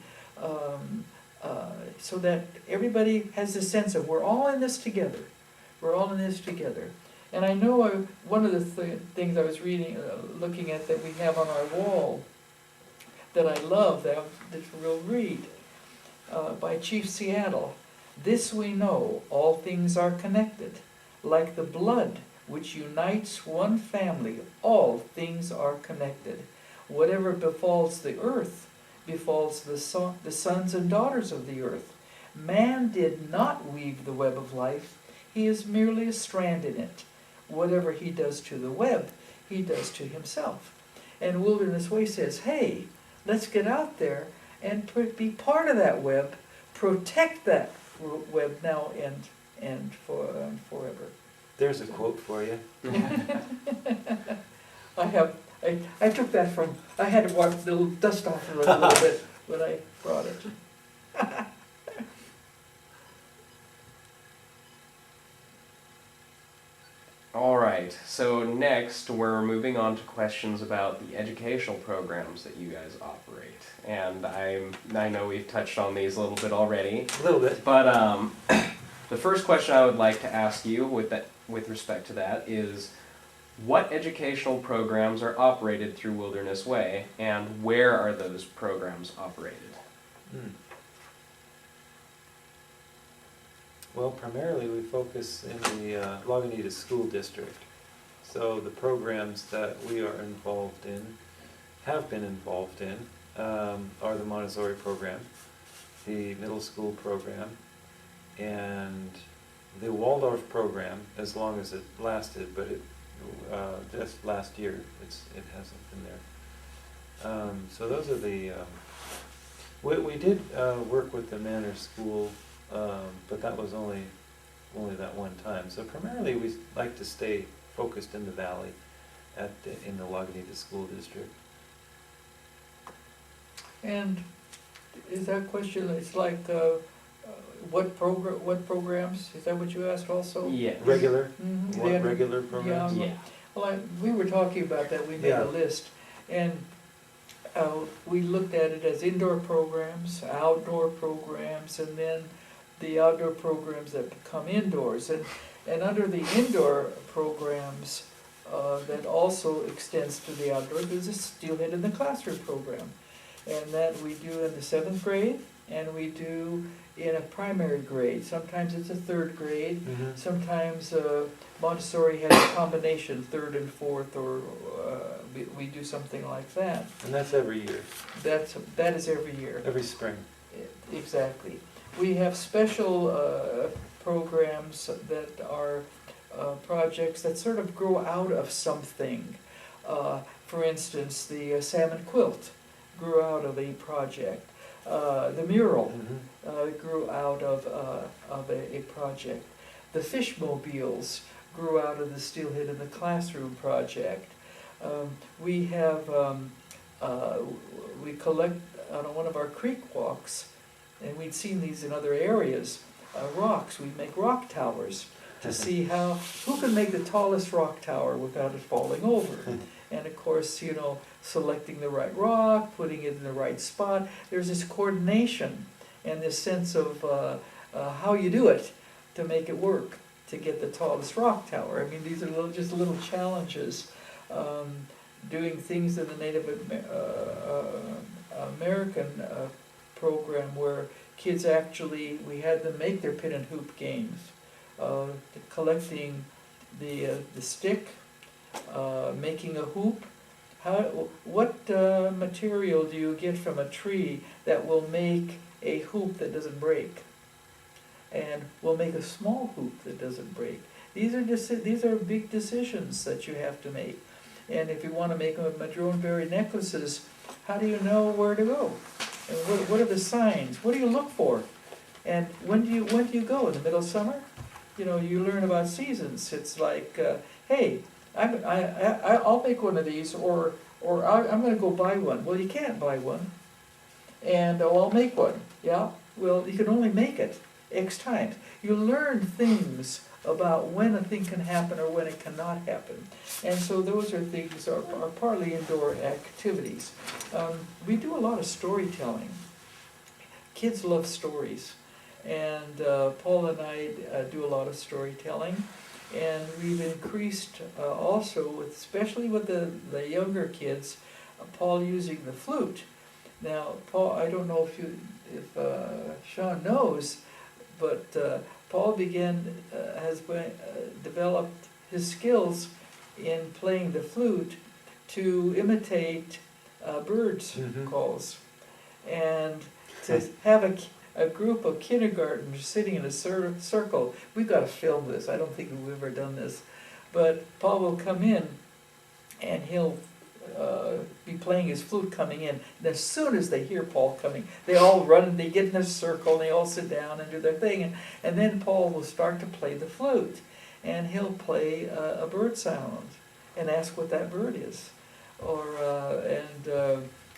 so that everybody has a sense of we're all in this together. We're all in this together. And I know one of the things I was reading, looking at that we have on our wall that I love, that we'll read, by Chief Seattle. This we know, all things are connected. Like the blood which unites one family, all things are connected. Whatever befalls the earth befalls the sons and daughters of the earth. Man did not weave the web of life, he is merely a strand in it. Whatever he does to the web, he does to himself. And Wilderness Way says, hey, let's get out there and be part of that web, protect that web now and forever. There's a quote for you. I took that from, I had to wipe the little dust off of it a little bit when I brought it. Alright, so next we're moving on to questions about the educational programs that you guys operate. And I know we've touched on these a little bit already, A little bit. but the first question I would like to ask you with respect to that is, what educational programs are operated through Wilderness Way, and where are those programs operated? Well, primarily we focus in the Lagunitas School District. So the programs that we are involved in, have been involved in, are the Montessori program, the middle school program, and the Waldorf program, as long as it lasted, but it just last year it hasn't been there. So those are the we did work with the Manor School, but that was only that one time. So primarily we like to stay focused in the valley in the Lagunitas School District. And is that question, it's like, what programs, is that what you asked also? Yeah. Regular? Mhm. What Yeah. regular programs? Yeah. Well, we were talking about that, we made Yeah. a list, and we looked at it as indoor programs, outdoor programs, and then the outdoor programs that become indoors. And under the indoor programs, that also extends to the outdoor, there's a Steelhead in the Classroom program. And that we do in the 7th grade, and we do in a primary grade. Sometimes it's a third grade. Mhm. Sometimes Montessori has a combination, third and fourth, or we do something like that. And that's every year, That is every year. every spring. Exactly. We have special programs that are projects that sort of grow out of something. For instance, the salmon quilt grew out of a project. The mural Mhm. grew out of a project. The fish mobiles grew out of the Steelhead in the Classroom project. We have, we collect on one of our creek walks, and we'd seen these in other areas, rocks. We'd make rock towers to see who can make the tallest rock tower without it falling over. And of course, you know, selecting the right rock, putting it in the right spot. There's this coordination and this sense of how you do it to make it work, to get the tallest rock tower. I mean, these are just little challenges. Doing things in the Native American program where kids actually, we had them make their pin and hoop games. Collecting the stick, making a hoop. What material do you get from a tree that will make a hoop that doesn't break, and will make a small hoop that doesn't break? These are big decisions that you have to make. And if you want to make madrone berry necklaces, how do you know where to go? And what are the signs? What do you look for? And when do you go? In the middle of summer? You know, you learn about seasons. It's like, hey, I'll make one of these, or I'm going to go buy one. Well, you can't buy one. And I'll make one. Yeah, well, you can only make it X times. You learn things about when a thing can happen or when it cannot happen. And so those are things, are partly indoor activities. We do a lot of storytelling. Kids love stories. And Paul and I do a lot of storytelling. And we've increased also, especially with the younger kids, Paul using the flute. Now, Paul, I don't know if Sean knows, but Paul has developed his skills in playing the flute to imitate birds' calls, and to have a group of kindergartners sitting in a circle. We've got to film this. I don't think we've ever done this, but Paul will come in, and he'll be playing his flute coming in. And as soon as they hear Paul coming, they all run, they get in a circle, and they all sit down and do their thing. And then Paul will start to play the flute, and he'll play a bird sound and ask what that bird is. Or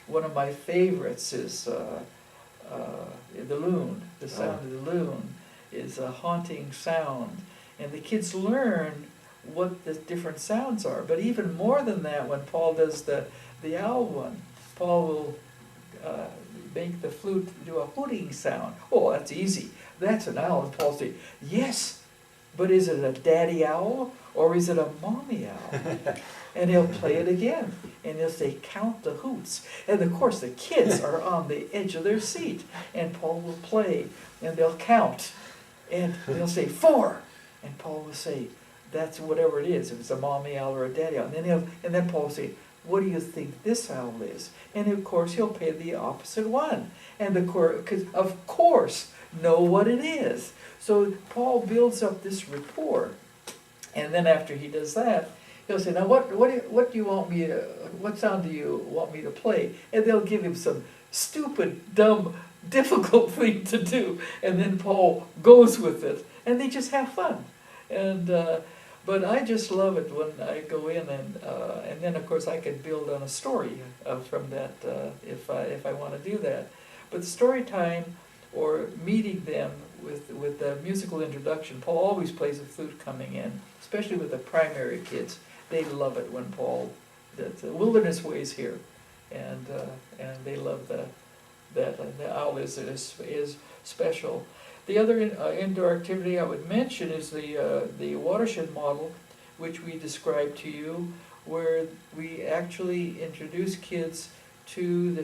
one of my favorites is the loon. The sound of the loon is a haunting sound, and the kids learn what the different sounds are. But even more than that, when Paul does the owl one, Paul will make the flute do a hooting sound. Oh, that's easy. That's an owl. And Paul say, yes, but is it a daddy owl or is it a mommy owl? And he'll play it again, and he'll say, count the hoots. And of course the kids are on the edge of their seat, and Paul will play, and they'll count, and they'll say 4, and Paul will say, that's whatever it is, if it's a mommy owl or a daddy owl. And then Paul will say, what do you think this owl is? And of course he'll play the opposite one, and because of course know what it is. So Paul builds up this rapport, and then after he does that, he'll say, now what do you want me to, what sound do you want me to play? And they'll give him some stupid, dumb, difficult thing to do, and then Paul goes with it, and they just have fun. And but I just love it when I go in, and then of course I could build on a story from that if I want to do that. But story time or meeting them with the musical introduction, Paul always plays a flute coming in, especially with the primary kids. They love it when Paul, the Wilderness Way's here, and they love that the owl is special. The other indoor activity I would mention is the watershed model, which we described to you, where we actually introduce kids to the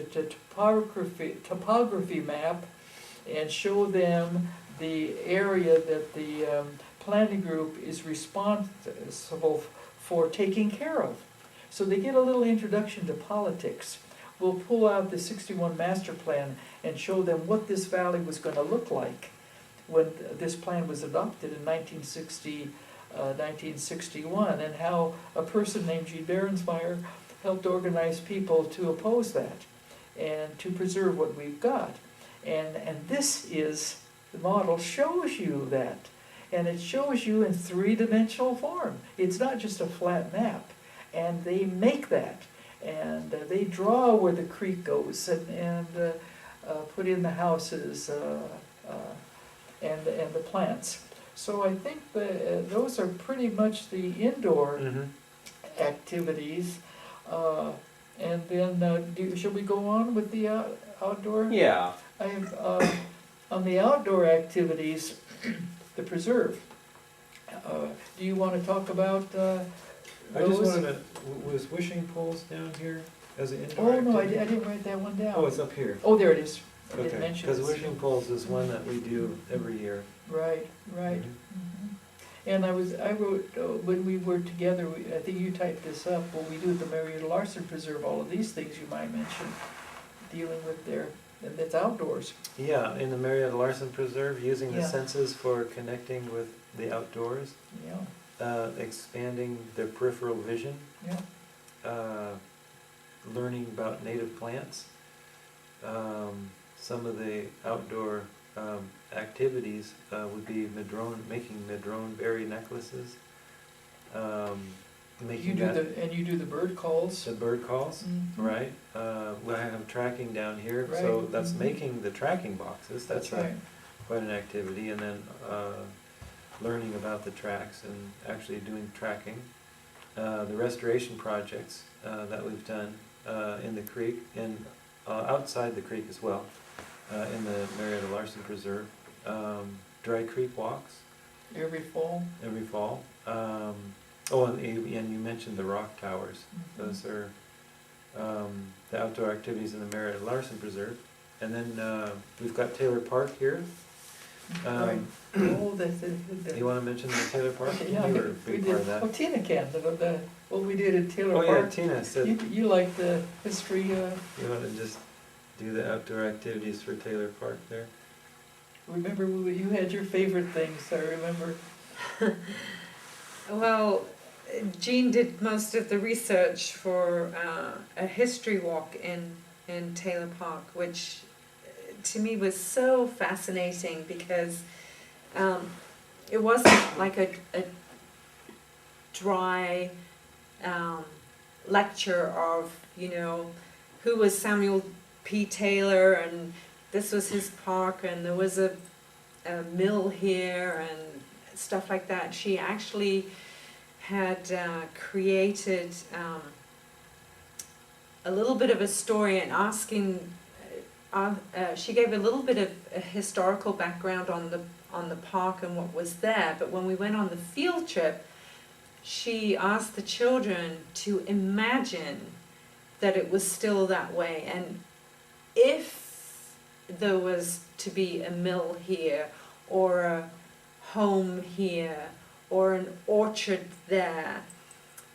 topography map and show them the area that the planning group is responsible for taking care of. So they get a little introduction to politics. We'll pull out the 61 master plan and show them what this valley was going to look like when this plan was adopted in 1961, and how a person named Gene Berensmeyer helped organize people to oppose that and to preserve what we've got. And this is, the model shows you that. And it shows you in three-dimensional form. It's not just a flat map. And they make that. And they draw where the creek goes and put in the houses and the plants. So I think those are pretty much the indoor activities. And then, shall we go on with the outdoor? Yeah. I have, on the outdoor activities, the preserve. Do you want to talk about I just those? wanted to, was wishing poles down here as an indoor Oh, no, I activity? didn't write that one down. Oh, it's up here. Oh, there it is. I didn't Okay, mention because it. wishing poles is one that we do every year. Right, right. Mhm. And I wrote, when we were together, I think you typed this up, when we do at the Marietta Larson Preserve, all of these things you might mention, dealing with and it's outdoors. Yeah, in the Marietta Larson Preserve, using the Yeah. senses for connecting with the outdoors, Yeah, expanding their peripheral vision, yeah. learning about native plants. Some of the outdoor activities would be making madrone berry necklaces, You making do you do the bird calls. the bird calls, Mhm. right? We have tracking down here, so Right. that's Mhm. making the tracking boxes. That's That's right. quite an activity, and then learning about the tracks and actually doing tracking. The restoration projects that we've done in the creek and outside the creek as well, in the Marietta Larson Preserve. Dry creek walks Every fall. every fall. And you mentioned the rock towers. Mhm. Those are the outdoor activities in the Marietta Larson Preserve. And then we've got Taylor Park here. Right. Oh, You want to mention the Taylor Park? Okay, yeah, You were a we big did. part of that. Oh, Tina can, what we did at Taylor Oh, yeah, Park. Tina said You like the history, you want to just do the outdoor activities for Taylor Park there. remember you had your favorite things, I remember. Well, Jean did most of the research for a history walk in Taylor Park, which to me was so fascinating because it wasn't like a dry lecture of, who was Samuel P. Taylor and this was his park and there was a mill here and stuff like that. She actually had created a little bit of a story and asking, she gave a little bit of a historical background on the park and what was there, but when we went on the field trip, she asked the children to imagine that it was still that way, and if there was to be a mill here or a home here or an orchard there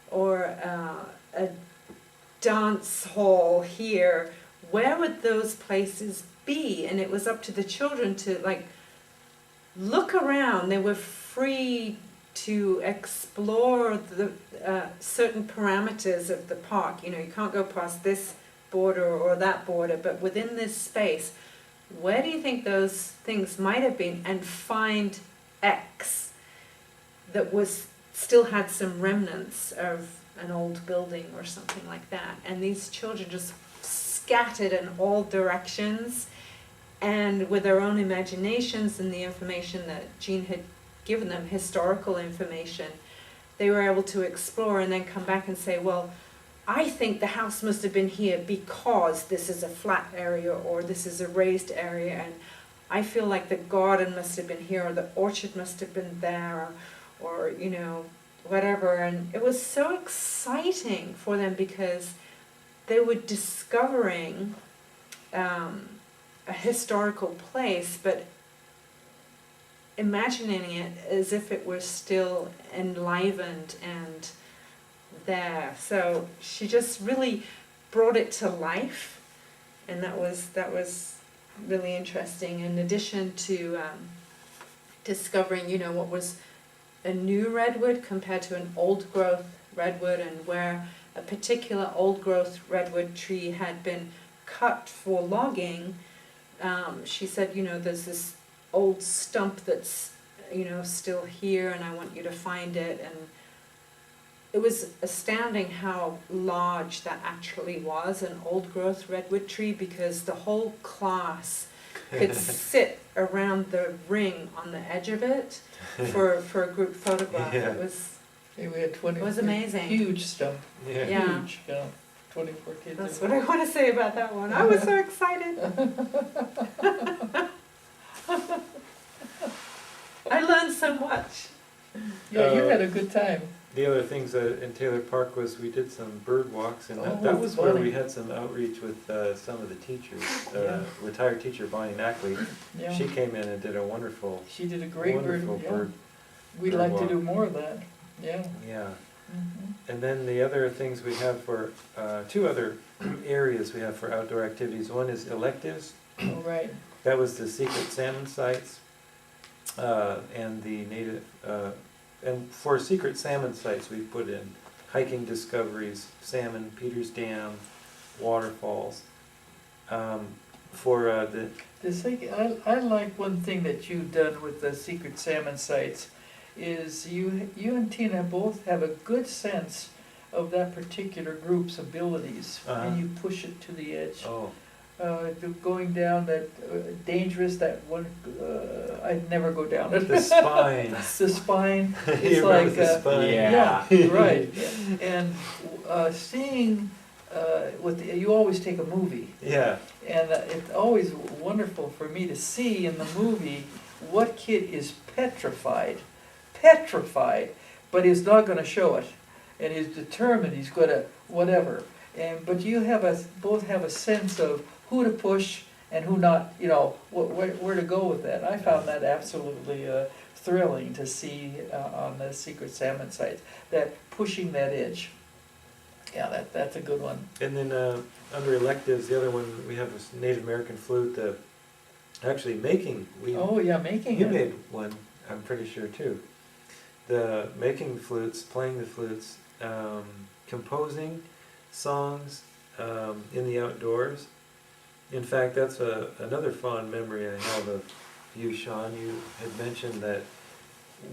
or a dance hall here, where would those places be? And it was up to the children to look around. They were free to explore the certain parameters of the park. You can't go past this border or that border, but within this space, where do you think those things might have been? And find X that still had some remnants of an old building or something like that. And these children just scattered in all directions, and with their own imaginations and the information that Jean had given them, historical information, they were able to explore and then come back and say, well, I think the house must have been here because this is a flat area or this is a raised area, and I feel like the garden must have been here or the orchard must have been there or whatever. And it was so exciting for them because they were discovering a a historical place, but imagining it as if it was still enlivened and there. So she just really brought it to life, and that was really interesting. In addition to discovering, what was a new redwood compared to an old growth redwood, and where a particular old growth redwood tree had been cut for logging. She said, there's this old stump that's, still here, and I want you to find it. And it was astounding how large that actually was, an old growth redwood tree, because the whole class could sit around the ring on the edge of it for a group photograph. Yeah. It was, Yeah, we had 20. It was amazing. Huge stump, Yeah. Yeah. huge, yeah, 24 kids. that's what I want to say about that one. I was so excited. I learned so much. Yeah, you had a good time. The other things in Taylor Park was we did some bird walks, and Oh, that was where funny. we had some outreach with some of the teachers. Yeah. Retired teacher Bonnie Knackley, Yeah, she came in and did a wonderful, she did a great bird, wonderful yeah. bird. We'd bird like to walk. do more of that, yeah. Yeah. Mhm. And then the other things we have for, two other areas we have for outdoor activities. One is electives. All right, That was the secret salmon sites, and the native, and for secret salmon sites, we put in hiking discoveries, salmon, Peters Dam, waterfalls. For I like one thing that you've done with the secret salmon sites, is you and Tina both have a good sense of that particular group's abilities, Uh-huh. and you push it to the edge. oh, Going down that dangerous, that one, I'd never go down it. the spine. The spine, You it's remember like, the spine? Yeah. right, and seeing, you always take a movie, Yeah, and it's always wonderful for me to see in the movie what kid is petrified, but is not gonna show it, and is determined, he's gonna, whatever. But you both have a sense of who to push and who not, where to go with that. I found that absolutely thrilling to see on the secret salmon sites, that pushing that edge. Yeah, that's a good one. and then under electives, the other one we have was Native American flute. Actually making, Oh, yeah, making you it. made one, I'm pretty sure too. The making flutes, playing the flutes, composing songs in the outdoors. In fact, that's another fond memory I have of you, Sean. You had mentioned that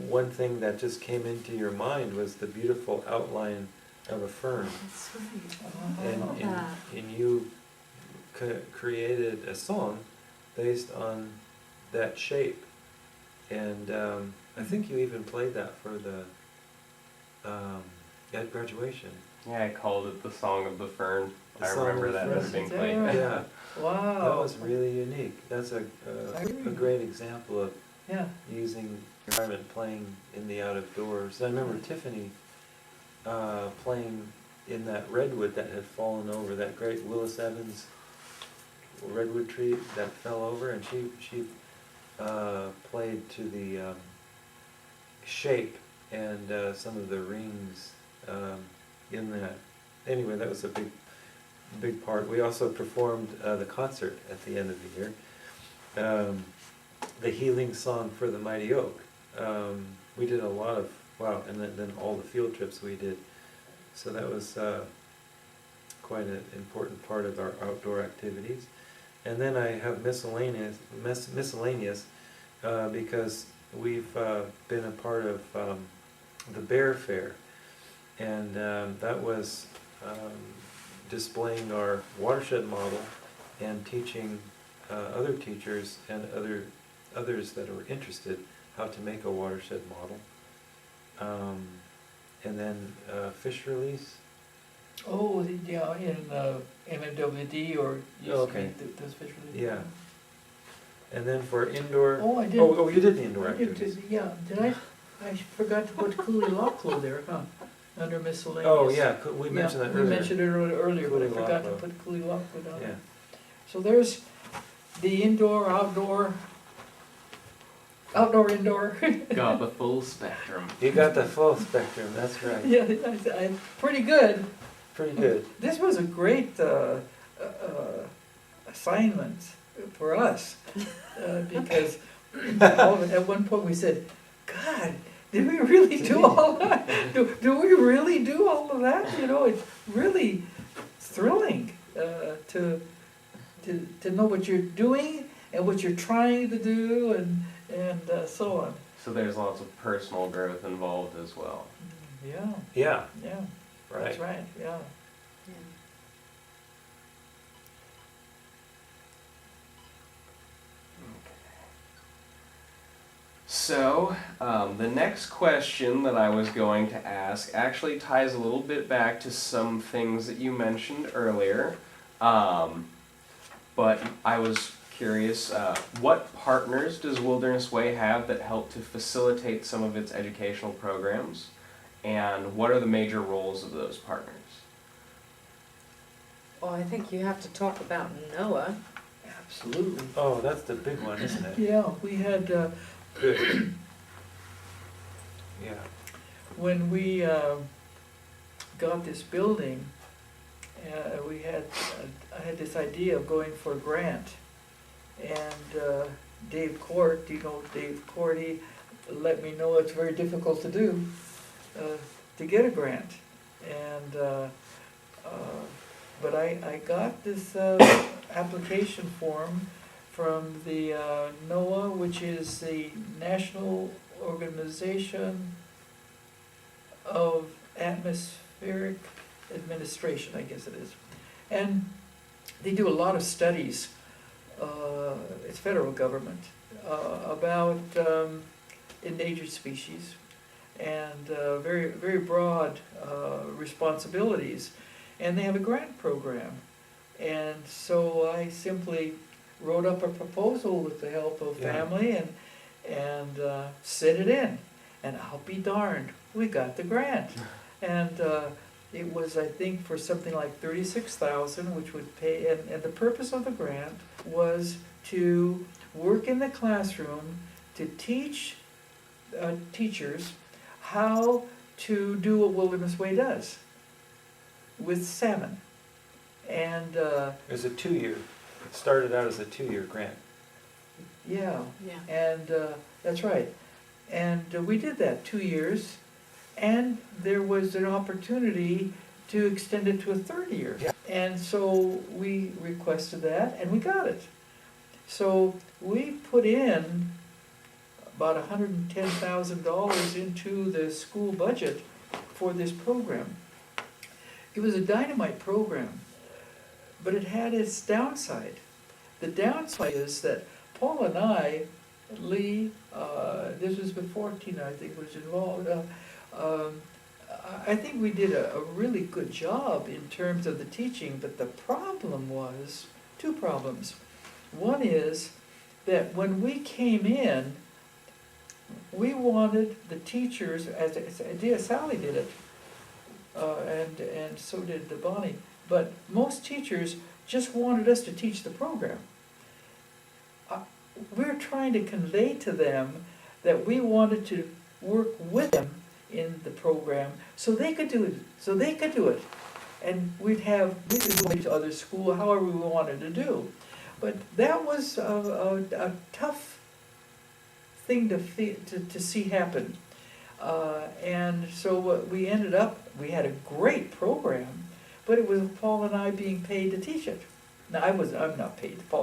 one thing that just came into your mind was the beautiful outline of a fern. That's right. And, love and, that. and you created a song based on that shape. And I think you even played that for the at graduation. Yeah, I called it the Song of the Fern. The I Song remember of the that Fern. as being Is that played. right? Yeah, Wow. that was really unique. That's a great example of Yeah. using environment, playing in the out of doors. I remember Tiffany playing in that redwood that had fallen over, that great Willis Evans redwood tree that fell over, and she played to the shape and some of the rings in that. Anyway, that was a big part. We also performed the concert at the end of the year, the healing song for the mighty oak. We did a lot of, and then all the field trips we did. So that was quite an important part of our outdoor activities. And then I have miscellaneous because we've been a part of the Bear Fair, and that was displaying our watershed model and teaching other teachers and others that are interested how to make a watershed model. And then fish release. Oh, yeah, in MMWD or Okay. those fish release. Yeah. And then for indoor. Oh, I did. Oh, you did the indoor I did, activities. yeah, did I forgot to put Cooley Locklow there, huh, under miscellaneous. Oh, yeah, we mentioned that We earlier. mentioned it earlier, but I Cooley forgot to Locklow. put Cooley Locklow down Yeah. there. So there's the indoor, outdoor, indoor. Got the full spectrum. You got the full spectrum, that's right. Yeah, pretty good. Pretty good. This was a great assignment for us, because at one point we said, God, did we really do all that? Do we really do all of that? You know, it's really thrilling to know what you're doing and what you're trying to do and so on. So there's lots of personal growth involved as well. Yeah, Yeah, yeah, right. that's right, yeah. So, the next question that I was going to ask actually ties a little bit back to some things that you mentioned earlier. But I was curious, what partners does Wilderness Way have that help to facilitate some of its educational programs? And what are the major roles of those partners? Well, I think you have to talk about NOAA. Absolutely. Oh, that's the big one, isn't it? Yeah, we had, Good. Yeah. when we got this building, I had this idea of going for a grant. And Dave Court, do you know Dave Court? He let me know it's very difficult to do, to get a grant. And, but I got this application form from the NOAA, which is the National Organization of Atmospheric Administration, I guess it is. And they do a lot of studies, it's federal government, about endangered species and very, very broad responsibilities. And they have a grant program. And so I simply wrote up a proposal with the help of Yeah. family and sent it in. And I'll be darned, we got the grant. And it was, I think, for something like $36,000, which would pay, and the purpose of the grant was to work in the classroom to teach teachers how to do what Wilderness Way does with salmon. And It was a 2-year, it started out as a 2-year grant. yeah, Yeah. and that's right. And we did that 2 years, and there was an opportunity to extend it to a 3rd year. Yeah. And so we requested that, and we got it. So we put in about $110,000 into the school budget for this program. It was a dynamite program, but it had its downside. The downside is that Paul and I, Lee, this was before Tina, I think, was involved. I think we did a really good job in terms of the teaching, but the problem was, 2 problems. One is that when we came in, we wanted the teachers, Sally did it, and so did Bonnie, but most teachers just wanted us to teach the program. We're trying to convey to them that we wanted to work with them in the program so they could do it, and we could go to other school however we wanted to do. But that was a tough thing to see happen. And so what we ended up, we had a great program, but it was Paul and I being paid to teach it. Now I'm not paid, Paul